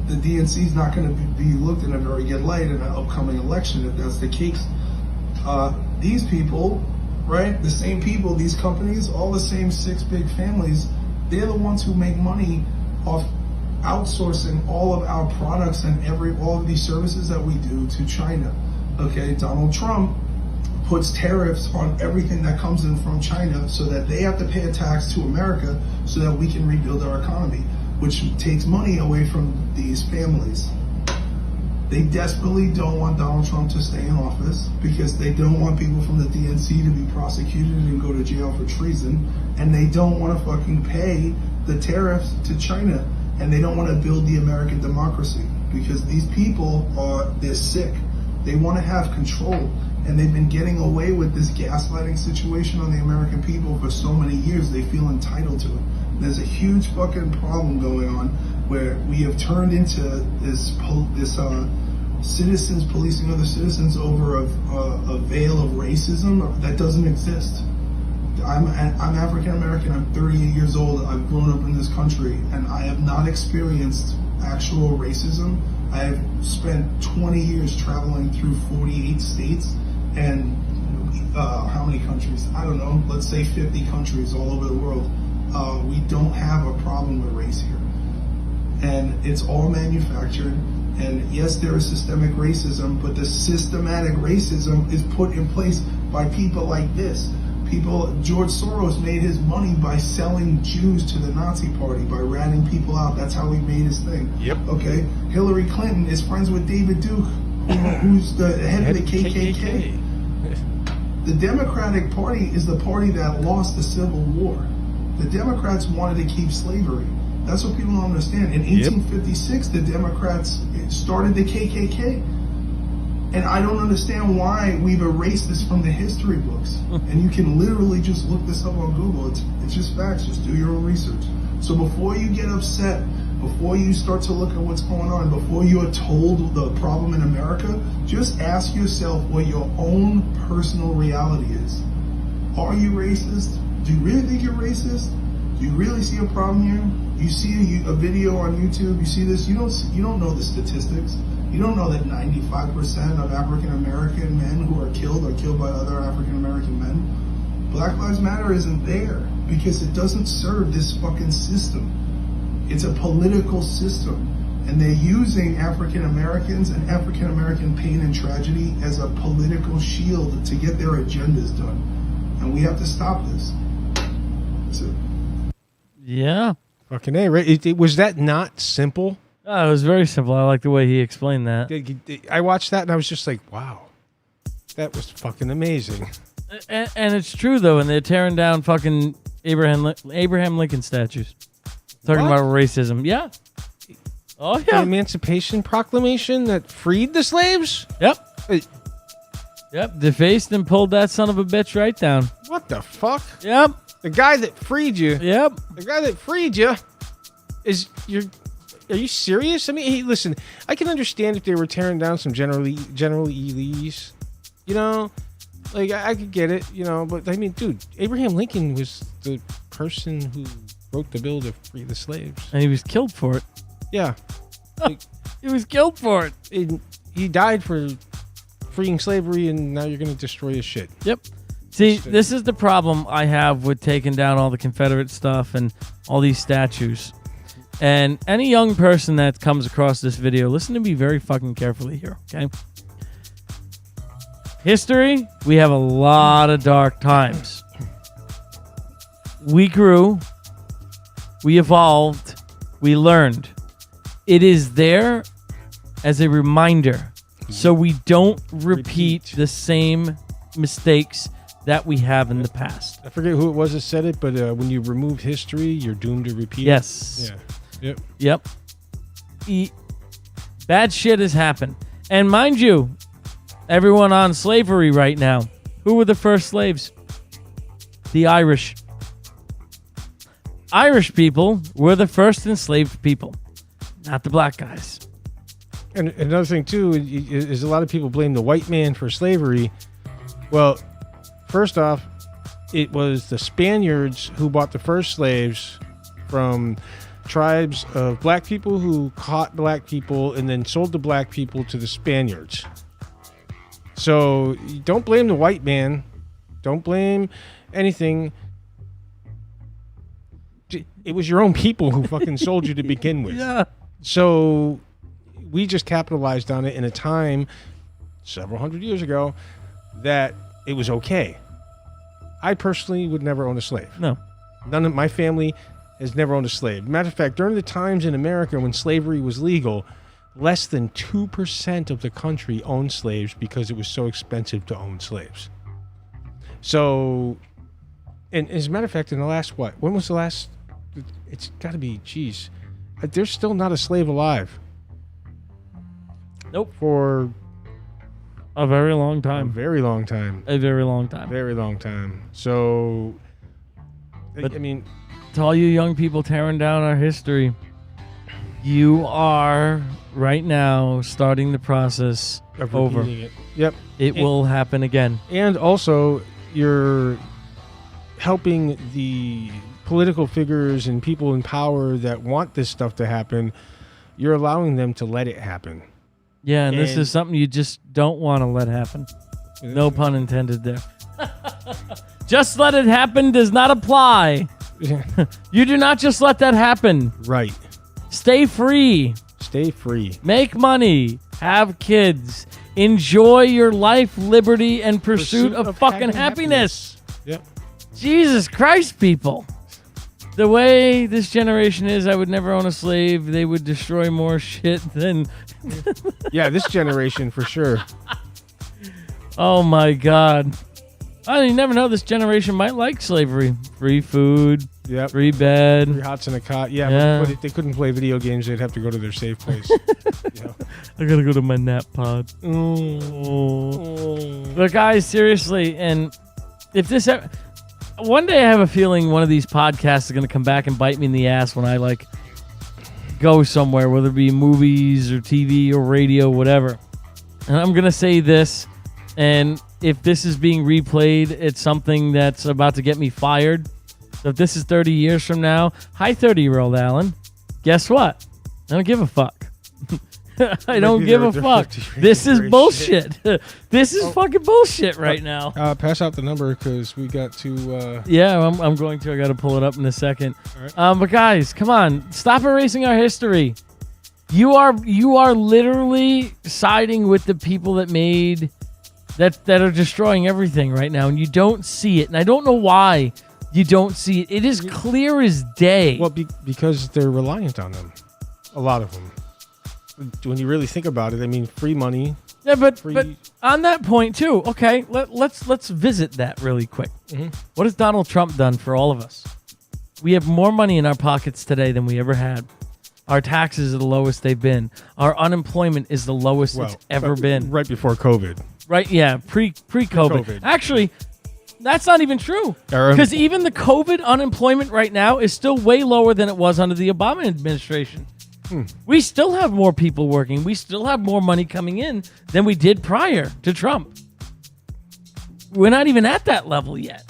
E: The DNC is not going to be looked in a very good light in an upcoming election if that's the case. These people, right, the same people, these companies, all the same 6 big families, they're the ones who make money off outsourcing all of our products and all of these services that we do to China. Okay, Donald Trump puts tariffs on everything that comes in from China so that they have to pay a tax to America so that we can rebuild our economy, which takes money away from these families. They desperately don't want Donald Trump to stay in office because they don't want people from the DNC to be prosecuted and go to jail for treason, and they don't want to fucking pay the tariffs to China, and they don't want to build the American democracy because these people they're sick. They want to have control, and they've been getting away with this gaslighting situation on the American people for so many years. They feel entitled to it. There's a huge fucking problem going on where we have turned into this citizens policing other citizens over a veil of racism that doesn't exist. I'm African American. I'm 38 years old. I've grown up in this country, and I have not experienced actual racism. I have spent 20 years traveling through 48 states and how many countries? I don't know. Let's say 50 countries all over the world. We don't have a problem with race here. And it's all manufactured. And yes, there is systemic racism, but the systematic racism is put in place by people like this. George Soros made his money by selling Jews to the Nazi party, by ratting people out. That's how he made his thing.
B: Yep.
E: Okay. Hillary Clinton is friends with David Duke, who's the head of the KKK. The Democratic Party is the party that lost the Civil War. The Democrats wanted to keep slavery. That's what people don't understand. In 1856, the Democrats started the KKK. And I don't understand why we've erased this from the history books. And you can literally just look this up on Google. It's just facts. Just do your own research. So before you get upset, before you start to look at what's going on, before you are told the problem in America, just ask yourself what your own personal reality is. Are you racist? Do you really think you're racist? Do you really see a problem here? You see a video on YouTube, you see this, you don't know the statistics. You don't know that 95% of African American men who are killed by other African American men. Black Lives Matter isn't there because it doesn't serve this fucking system. It's a political system. And they're using African Americans and African American pain and tragedy as a political shield to get their agendas done. And we have to stop this. That's it.
A: Yeah.
B: Fucking A, right? Was that not simple?
A: Oh, it was very simple. I like the way he explained that.
B: I watched that and I was just like, wow, that was fucking amazing.
A: And it's true, though, and they're tearing down fucking Abraham Lincoln statues. Talking about racism. Yeah. Oh, yeah.
B: The Emancipation Proclamation that freed the slaves?
A: Yep. Yep. Defaced and pulled that son of a bitch right down.
B: What the fuck?
A: Yep.
B: The guy that freed you.
A: Yep.
B: The guy that freed you Are you serious? I mean, hey, listen, I can understand if they were tearing down some General Lee's, you know, like I could get it, you know, but I mean, dude, Abraham Lincoln was the person who wrote the bill to free the slaves.
A: And he was killed for it.
B: Yeah.
A: He was killed for it.
B: He died for freeing slavery, and now you're going to destroy his shit.
A: Yep. See, this is the problem I have with taking down all the Confederate stuff and all these statues. And any young person that comes across this video, listen to me very fucking carefully here, okay? History, we have a lot of dark times. We grew, we evolved, we learned. It is there as a reminder so we don't repeat the same mistakes that we have in the past.
B: I forget who it was that said it, but when you remove history, you're doomed to repeat.
A: Yes.
B: Yeah.
A: Yep. Bad shit has happened. And mind you, everyone on slavery right now, who were the first slaves? The Irish. Irish people were the first enslaved people, not the black guys.
B: And another thing, too, is a lot of people blame the white man for slavery. Well, first off, it was the Spaniards who bought the first slaves from tribes of black people who caught black people and then sold the black people to the Spaniards. So don't blame the white man. Don't blame anything. It was your own people who fucking sold you to begin with.
A: Yeah.
B: So we just capitalized on it in a time several hundred years ago that it was okay. I personally would never own a slave.
A: No.
B: None of my family has never owned a slave. Matter of fact, during the times in America when slavery was legal, less than 2% of the country owned slaves because it was so expensive to own slaves. So, and as a matter of fact, in the last, when was the last, it's got to be, geez, there's still not a slave alive.
A: Nope.
B: For
A: a very long time.
B: A very long time.
A: A very long time.
B: Very long time. So,
A: but
B: I mean,
A: to all you young people tearing down our history, you are right now starting the process
B: of
A: over.
B: It. Yep.
A: It will happen again.
B: And also, you're helping the political figures and people in power that want this stuff to happen. You're allowing them to let it happen.
A: Yeah, and this is something you just don't want to let happen. No pun intended there. Just let it happen does not apply. You do not just let that happen.
B: Right.
A: Stay free.
B: Stay free.
A: Make money. Have kids. Enjoy your life, liberty, and pursuit of fucking happiness.
B: Yep.
A: Jesus Christ, people. The way this generation is, I would never own a slave. They would destroy more shit than...
B: Yeah, this generation for sure.
A: Oh, my God. You never know. This generation might like slavery. Free food.
B: Yep.
A: Free bed.
B: Free hots in a cot. Yeah,
A: Yeah.
B: But if they couldn't play video games, they'd have to go to their safe place. Yeah.
A: I gotta go to my nap pod. But guys, seriously, and if this... One day I have a feeling one of these podcasts is going to come back and bite me in the ass when I, like, go somewhere, whether it be movies or TV or radio, whatever. And I'm going to say this, and if this is being replayed, it's something that's about to get me fired. So if this is 30 years from now, hi 30-year-old Alan, guess what? I don't give a fuck. I don't give a fuck. This is bullshit. This is fucking bullshit right now.
B: Pass out the number because we got to...
A: Yeah, I'm going to. I got to pull it up in a second.
B: All right.
A: But guys, come on. Stop erasing our history. You are literally siding with the people that made... that are destroying everything right now, and you don't see it. And I don't know why you don't see it. It is clear as day.
B: Well, because they're reliant on them. A lot of them. When you really think about it, I mean, free money.
A: Yeah, but on that point too. Okay, let's visit that really quick.
B: Mm-hmm.
A: What has Donald Trump done for all of us? We have more money in our pockets today than we ever had. Our taxes are the lowest they've been. Our unemployment is the lowest it's ever been.
B: Right before COVID.
A: Right? Yeah, pre-COVID. Actually, that's not even true. Because even the COVID unemployment right now is still way lower than it was under the Obama administration. We still have more people working. We still have more money coming in than we did prior to Trump. We're not even at that level yet.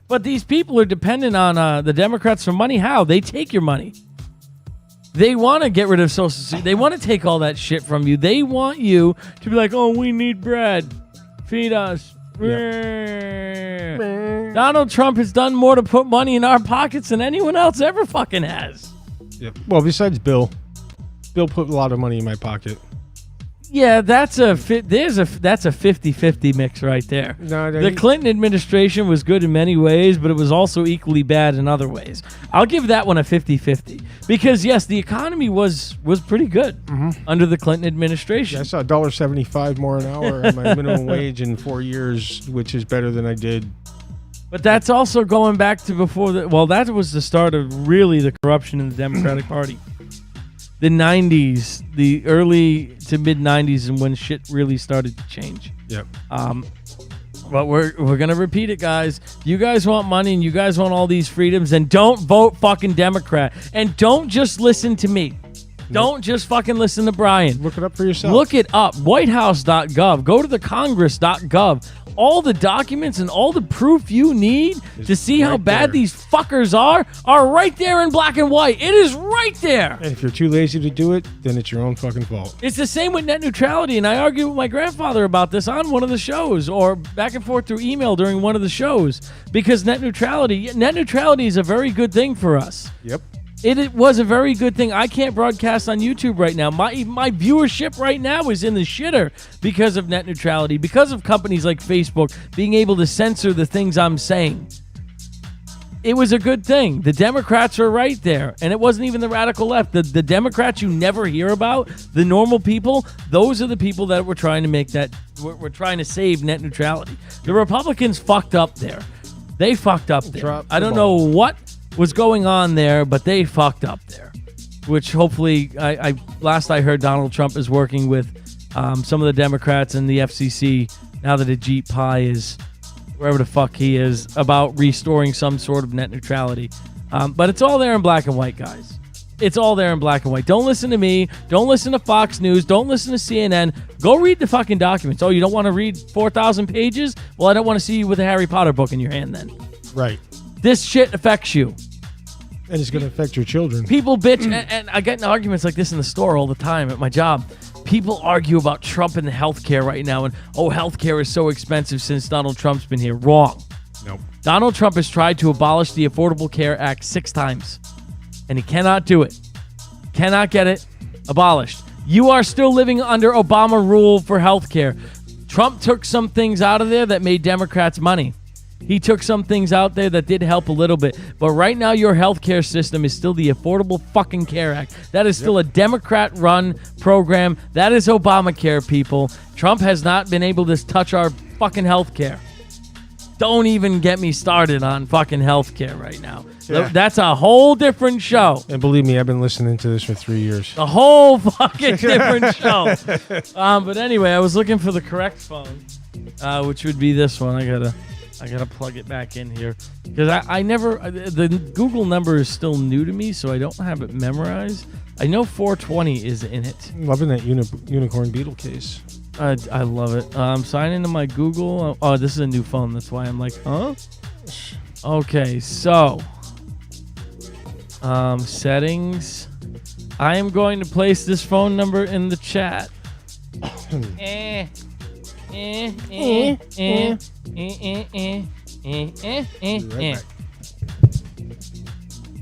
A: But these people are dependent on the Democrats for money. How? They take your money. They want to get rid of Social Security. They want to take all that shit from you. They want you to be like, oh, we need bread. Feed us. Yep. Donald Trump has done more to put money in our pockets than anyone else ever fucking has.
B: Yep. Well, besides Bill. Bill put a lot of money in my pocket.
A: Yeah, that's a 50-50 mix right there.
B: No,
A: the Clinton administration was good in many ways, but it was also equally bad in other ways. I'll give that one a 50-50 because yes, the economy was pretty good under the Clinton administration.
B: Yeah, I saw $1.75 more an hour on my minimum wage in 4 years, which is better than I did.
A: But that's also going back to before that was the start of really the corruption in the Democratic Party. The 90s, the early to mid 90s, and when shit really started to change.
B: Yep.
A: But we're gonna repeat it, guys. You guys want money and you guys want all these freedoms, then don't vote fucking Democrat. And don't just listen to me. Don't just fucking listen to Brian.
B: Look it up for yourself.
A: Look it up. WhiteHouse.gov. Go to the Congress.gov. All the documents and all the proof you need to see how bad these fuckers are right there in black and white. It is right there.
B: And if you're too lazy to do it, then it's your own fucking fault.
A: It's the same with net neutrality, and I argued with my grandfather about this on one of the shows, or back and forth through email during one of the shows, because net neutrality is a very good thing for us.
B: Yep.
A: It was a very good thing. I can't broadcast on YouTube right now. My viewership right now is in the shitter because of net neutrality, because of companies like Facebook being able to censor the things I'm saying. It was a good thing. The Democrats are right there, and it wasn't even the radical left. The Democrats you never hear about, the normal people, those are the people that were trying to make that, we're trying to save net neutrality. The Republicans fucked up there. They fucked up there. I don't know what was going on there, but they fucked up there, which hopefully last I heard Donald Trump is working with some of the Democrats and the FCC now that Ajit Pai is wherever the fuck he is about restoring some sort of net neutrality, but it's all there in black and white, guys. It's all there in black and white. Don't listen to me. Don't listen to Fox News. Don't listen to CNN. Go read the fucking documents. Oh, you don't want to read 4,000 pages? Well, I don't want to see you with a Harry Potter book in your hand then.
B: Right.
A: This shit affects you.
B: And it's going to affect your children.
A: People bitch, and I get in arguments like this in the store all the time at my job. People argue about Trump and the healthcare right now, and healthcare is so expensive since Donald Trump's been here. Wrong.
B: Nope.
A: Donald Trump has tried to abolish the Affordable Care Act 6 times, and he cannot do it. Cannot get it abolished. You are still living under Obama rule for healthcare. Trump took some things out of there that made Democrats money. He took some things out there that did help a little bit. But right now, your healthcare system is still the Affordable fucking Care Act. That is still a Democrat-run program. That is Obamacare, people. Trump has not been able to touch our fucking healthcare. Don't even get me started on fucking healthcare right now.
B: Yeah.
A: That's a whole different show.
B: And believe me, I've been listening to this for 3 years.
A: A whole fucking different show. But anyway, I was looking for the correct phone, which would be this one. I gotta plug it back in here because I never the Google number is still new to me, so I don't have it memorized. I know 420 is in it.
B: I'm loving that unicorn beetle case.
A: I love it. I'm signing into my Google. Oh, this is a new phone. That's why I'm like, huh? Okay, so settings. I am going to place this phone number in the chat.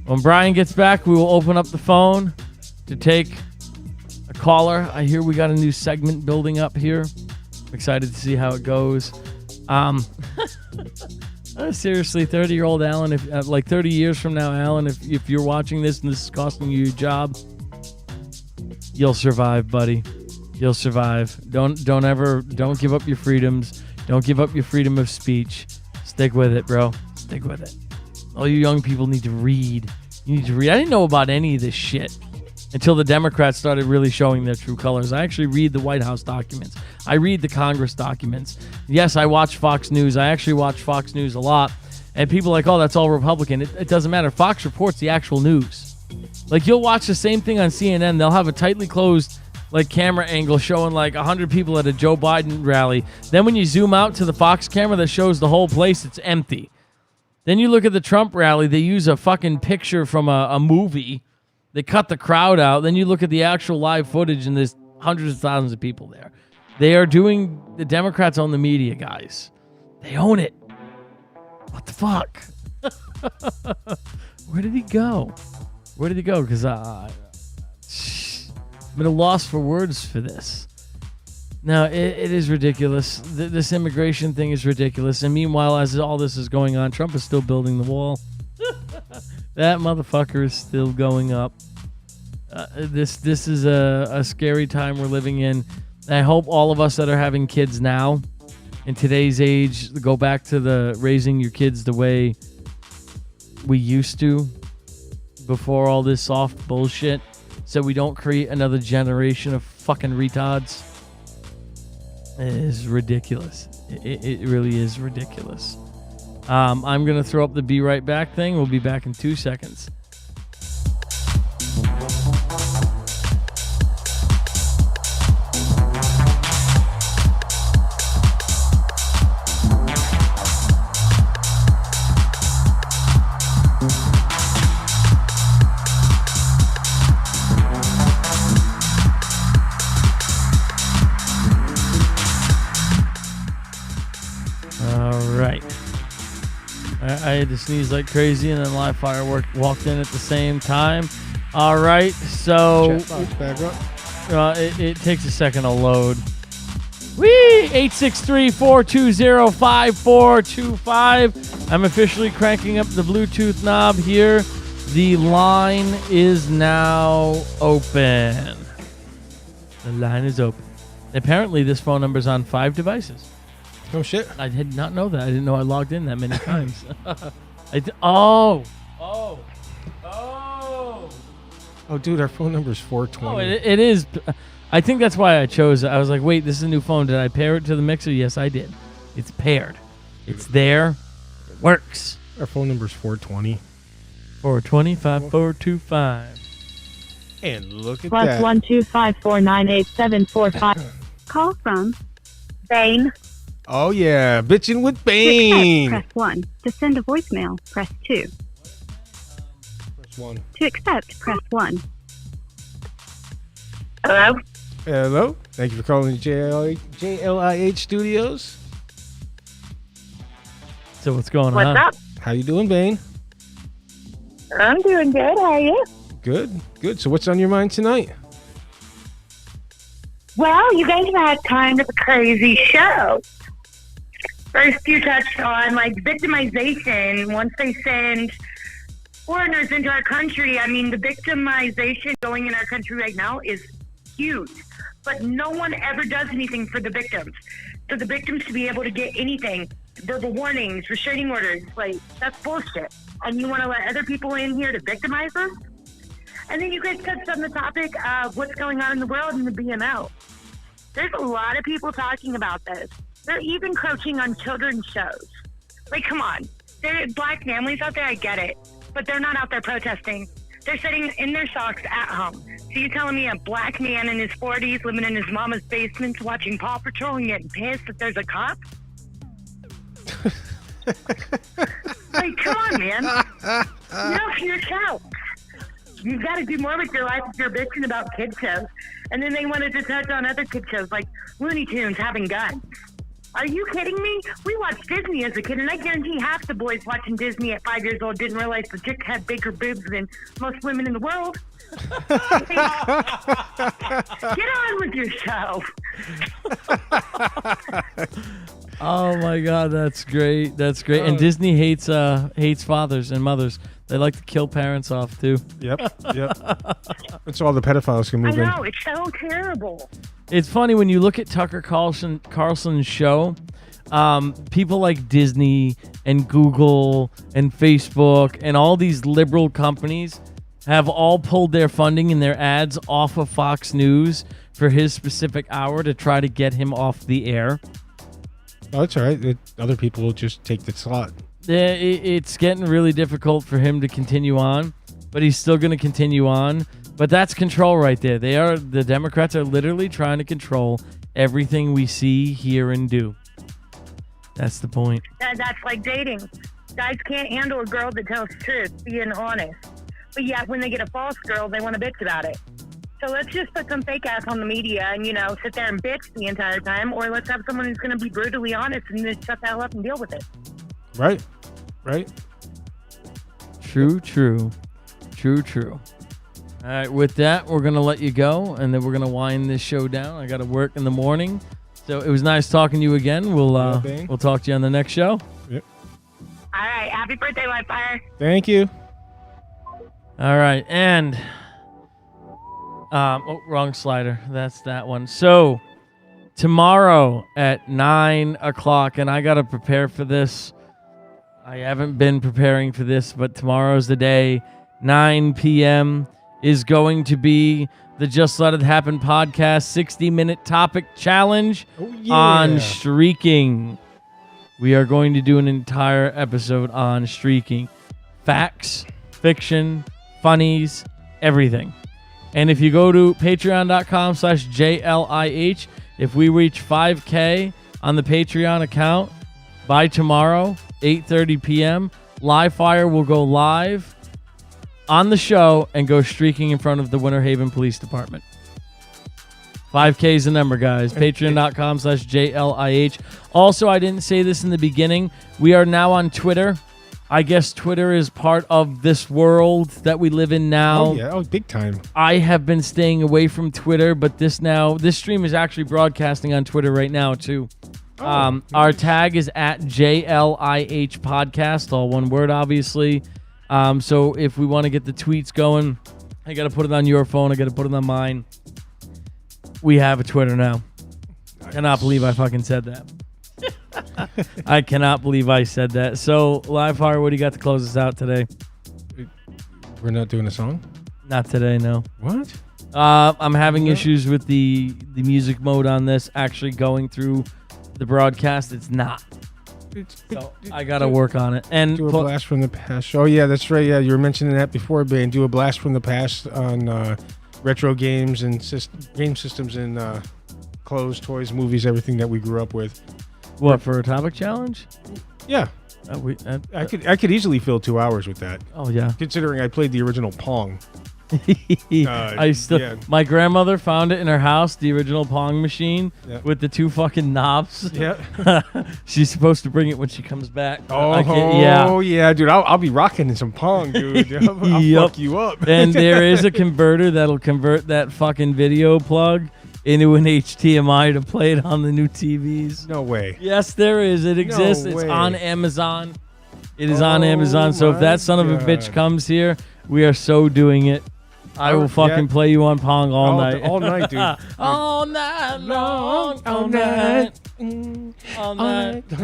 A: When Brian gets back, we will open up the phone to take a caller. I hear we got a new segment building up here. I'm excited to see how it goes. Seriously, 30-year-old Alan, if like 30 years from now, Alan, if you're watching this and this is costing you your job, you'll survive, buddy. You'll survive. Don't give up your freedoms. Don't give up your freedom of speech. Stick with it, bro. Stick with it. All you young people need to read. You need to read. I didn't know about any of this shit until the Democrats started really showing their true colors. I actually read the White House documents. I read the Congress documents. Yes, I watch Fox News. I actually watch Fox News a lot. And people are like, oh, that's all Republican. It doesn't matter. Fox reports the actual news. Like, you'll watch the same thing on CNN. They'll have a tightly closed camera angle showing 100 people at a Joe Biden rally. Then when you zoom out to the Fox camera that shows the whole place, it's empty. Then you look at the Trump rally. They use a fucking picture from a movie. They cut the crowd out. Then you look at the actual live footage, and there's hundreds of thousands of people there. They are doing... The Democrats own the media, guys. They own it. What the fuck? Where did he go? Because I'm at a loss for words for this. No, it is ridiculous. This immigration thing is ridiculous. And meanwhile, as all this is going on, Trump is still building the wall. That motherfucker is still going up. This is a scary time we're living in. I hope all of us that are having kids now, in today's age, go back to the raising your kids the way we used to before all this soft bullshit, so we don't create another generation of fucking retards. It is ridiculous. It really is ridiculous. I'm going to throw up the be right back thing. We'll be back in 2 seconds. I had to sneeze like crazy, and then live fire walked in at the same time. All right, so it takes a second to load. Whee! 863-420-5425. I'm officially cranking up the Bluetooth knob here. The line is now open. The line is open. Apparently, this phone number is on 5 devices.
B: Oh, shit.
A: I did not know that. I didn't know I logged in that many times. Oh,
B: dude, our phone number is 420.
A: Oh, it is. I think that's why I chose it. I was like, wait, this is a new phone. Did I pair it to the mixer? Yes, I did. It's paired. It's there. It works.
B: Our phone number is 420.
A: 425-425.
B: And look at that.
F: +125498745. Call from Bane.
B: Oh, yeah. Bitching with
F: To
B: Bane.
F: accept, press 1. To send a voicemail, press 2.
B: Press 1.
F: To accept, press 1. Hello?
B: Hello. Thank you for calling JLIH Studios.
A: So what's going on?
F: What's up?
B: How you doing, Bane?
F: I'm doing good. How are you?
B: Good. So what's on your mind tonight?
F: Well, you guys have had kind of a crazy show.
G: First, you touched on like victimization. Once they send foreigners into our country, I mean, the victimization going in our country right now is huge. But no one ever does anything for the victims. For the victims to be able to get anything, verbal warnings, restraining orders, like, that's bullshit. And you want to let other people in here to victimize us? And then you guys touched on the topic of what's going on in the world in the BMO. There's a lot of people talking about this. They're even crouching on children's shows. Like, come on. There are black families out there, I get it. But they're not out there protesting. They're sitting in their socks at home. So you're telling me a black man in his 40s living in his mama's basement watching Paw Patrol and getting pissed if there's a cop? Like, come on, man. Get off your couch. You've got to do more with your life if you're bitching about kid shows. And then they wanted to touch on other kid shows like Looney Tunes having guns. Are you kidding me? We watched Disney as a kid, and I guarantee half the boys watching Disney at 5 years old didn't realize the chick had bigger boobs than most women in the world. Get on with your show.
A: Oh my God, that's great. That's great. And Disney hates fathers and mothers. They like to kill parents off too.
B: Yep. That's all the pedophiles can move in.
G: I know, it's so terrible.
A: It's funny when you look at Tucker Carlson's show, people like Disney and Google and Facebook and all these liberal companies have all pulled their funding and their ads off of Fox News for his specific hour to try to get him off the air.
B: Oh, that's all right. Other people will just take the slot.
A: It's getting really difficult for him to continue on, but he's still going to continue on. But that's control right there. The Democrats are literally trying to control everything we see, hear, and do. That's the point.
G: That's like dating. Guys can't handle a girl that tells the truth, being honest. But yet, when they get a false girl, they want to bitch about it. So let's just put some fake ass on the media and, sit there and bitch the entire time. Or let's have someone who's going to be brutally honest and just shut the hell up and deal with it.
B: Right.
A: True. All right, with that, we're going to let you go, and then we're going to wind this show down. I got to work in the morning. So it was nice talking to you again. We'll talk to you on the next show.
B: Yep.
G: All right. Happy birthday, Lightfire.
B: Thank you.
A: All right, and... wrong slider. That's that one. So, tomorrow at 9 o'clock, and I got to prepare for this. I haven't been preparing for this, but tomorrow's the day. 9 p.m. is going to be the Just Let It Happen podcast 60-minute topic challenge on streaking. We are going to do an entire episode on streaking. Facts, fiction, funnies, everything. And if you go to patreon.com/JLIH, if we reach 5K on the Patreon account by tomorrow, 8:30 p.m., Livefire will go live on the show and go streaking in front of the Winter Haven Police Department. 5K is the number, guys. Patreon.com/JLIH. Also, I didn't say this in the beginning. We are now on Twitter. I guess Twitter is part of this world that we live in now.
B: Oh, yeah. Oh, big time.
A: I have been staying away from Twitter, but this stream is actually broadcasting on Twitter right now, too.
B: Nice.
A: Our tag is at JLIH Podcast, all one word, obviously. So if we want to get the tweets going, I got to put it on your phone. I got to put it on mine. We have a Twitter now. Nice. Cannot believe I fucking said that. I cannot believe I said that. So, Livefire, what do you got to close us out today?
B: We're not doing a song?
A: Not today, no.
B: What?
A: I'm having issues with the music mode on this actually going through the broadcast. It's not. So I got to work on it. And
B: do a blast from the past. Oh, yeah, that's right. Yeah, you were mentioning that before, Bane. Do a blast from the past on retro games and game systems and clothes, toys, movies, everything that we grew up with.
A: What, for a topic challenge?
B: Yeah. I could easily fill 2 hours with that.
A: Oh, yeah.
B: Considering I played the original Pong.
A: My grandmother found it in her house, the original Pong machine,
B: with
A: the 2 fucking knobs.
B: Yeah.
A: She's supposed to bring it when she comes back.
B: Yeah, dude. I'll be rocking some Pong, dude. I'll fuck you up.
A: And there is a converter that'll convert that fucking video plug into an HDMI to play it on the new TVs.
B: No way.
A: Yes, there is. It exists. It's
B: way.
A: on Amazon. It is on Amazon. So if that son of a bitch comes here, we are so doing it. I will fucking play you on Pong all night.
B: All night, dude.
A: All night long. All night. All night. All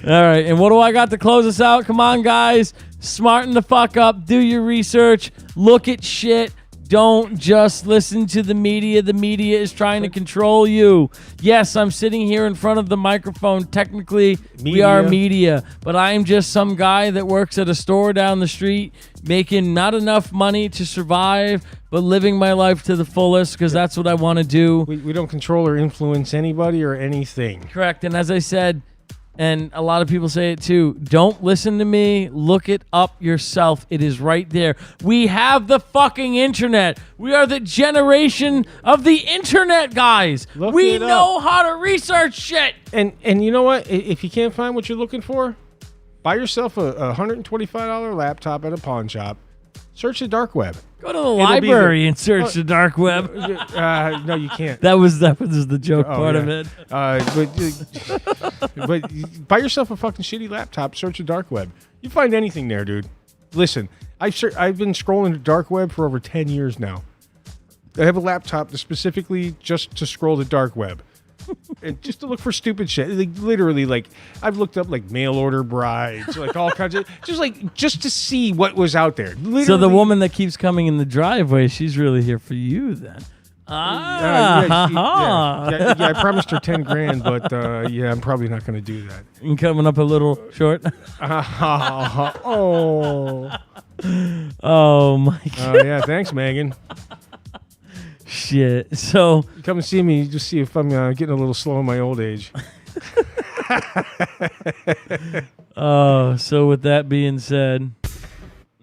A: right. And what do I got to close us out? Come on, guys. Smarten the fuck up. Do your research. Look at shit. Don't just listen to the media. The media is trying to control you. Yes, I'm sitting here in front of the microphone. Technically, we are media, but I am just some guy that works at a store down the street making not enough money to survive, but living my life to the fullest because that's what I want to do.
B: We don't control or influence anybody or anything.
A: Correct. And as I said, and a lot of people say it too, don't listen to me. Look it up yourself. It is right there. We have the fucking internet. We are the generation of the internet, guys. We know how to research shit.
B: And you know what? If you can't find what you're looking for, buy yourself a $125 laptop at a pawn shop. Search the dark web.
A: Go to the library and search the dark web.
B: No, you can't.
A: That was the joke part of it.
B: But buy yourself a fucking shitty laptop. Search the dark web. You find anything there, dude. Listen, I've been scrolling the dark web for over 10 years now. I have a laptop specifically just to scroll the dark web. And just to look for stupid shit. Like, literally, like, I've looked up like mail order brides, like all kinds of just to see what was out there. Literally.
A: So the woman that keeps coming in the driveway, she's really here for you then.
B: I promised her 10 grand, but I'm probably not going to do that.
A: And coming up a little short. Oh my God.
B: Yeah, thanks, Megan.
A: Shit. So
B: come and see me. Just see if I'm getting a little slow in my old age.
A: So with that being said,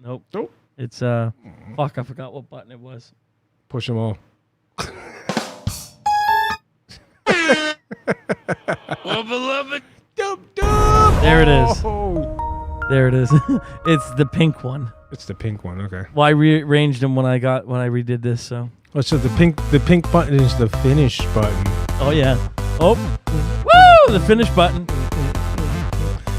A: nope. It's fuck. I forgot what button it was.
B: Push them all.
A: Well, beloved, there it is. There it is. It's the pink one.
B: It's the pink one. Okay.
A: Well, I rearranged them when I redid this. So.
B: Oh, so the pink button is the finish button.
A: Oh yeah. Oh. Woo! The finish button.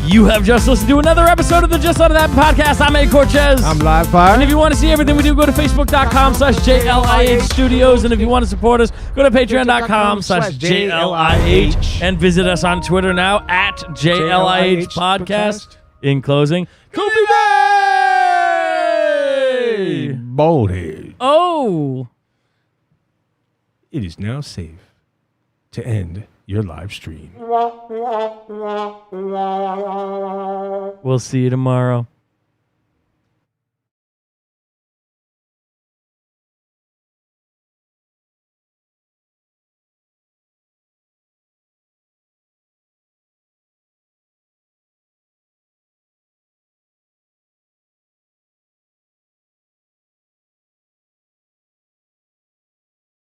A: You have just listened to another episode of the Just Out of That podcast. I'm Eddie Cortez.
B: I'm Live Fire.
A: And if you want to see everything we do, go to Facebook.com/JLIH Studios. And if you want to support us, go to Patreon.com/JLIH. And visit us on Twitter now at JLIH Podcast. In closing, Kobe Bay!
B: Boldhead.
A: Oh.
B: It is now safe to end your live stream.
A: We'll see you tomorrow.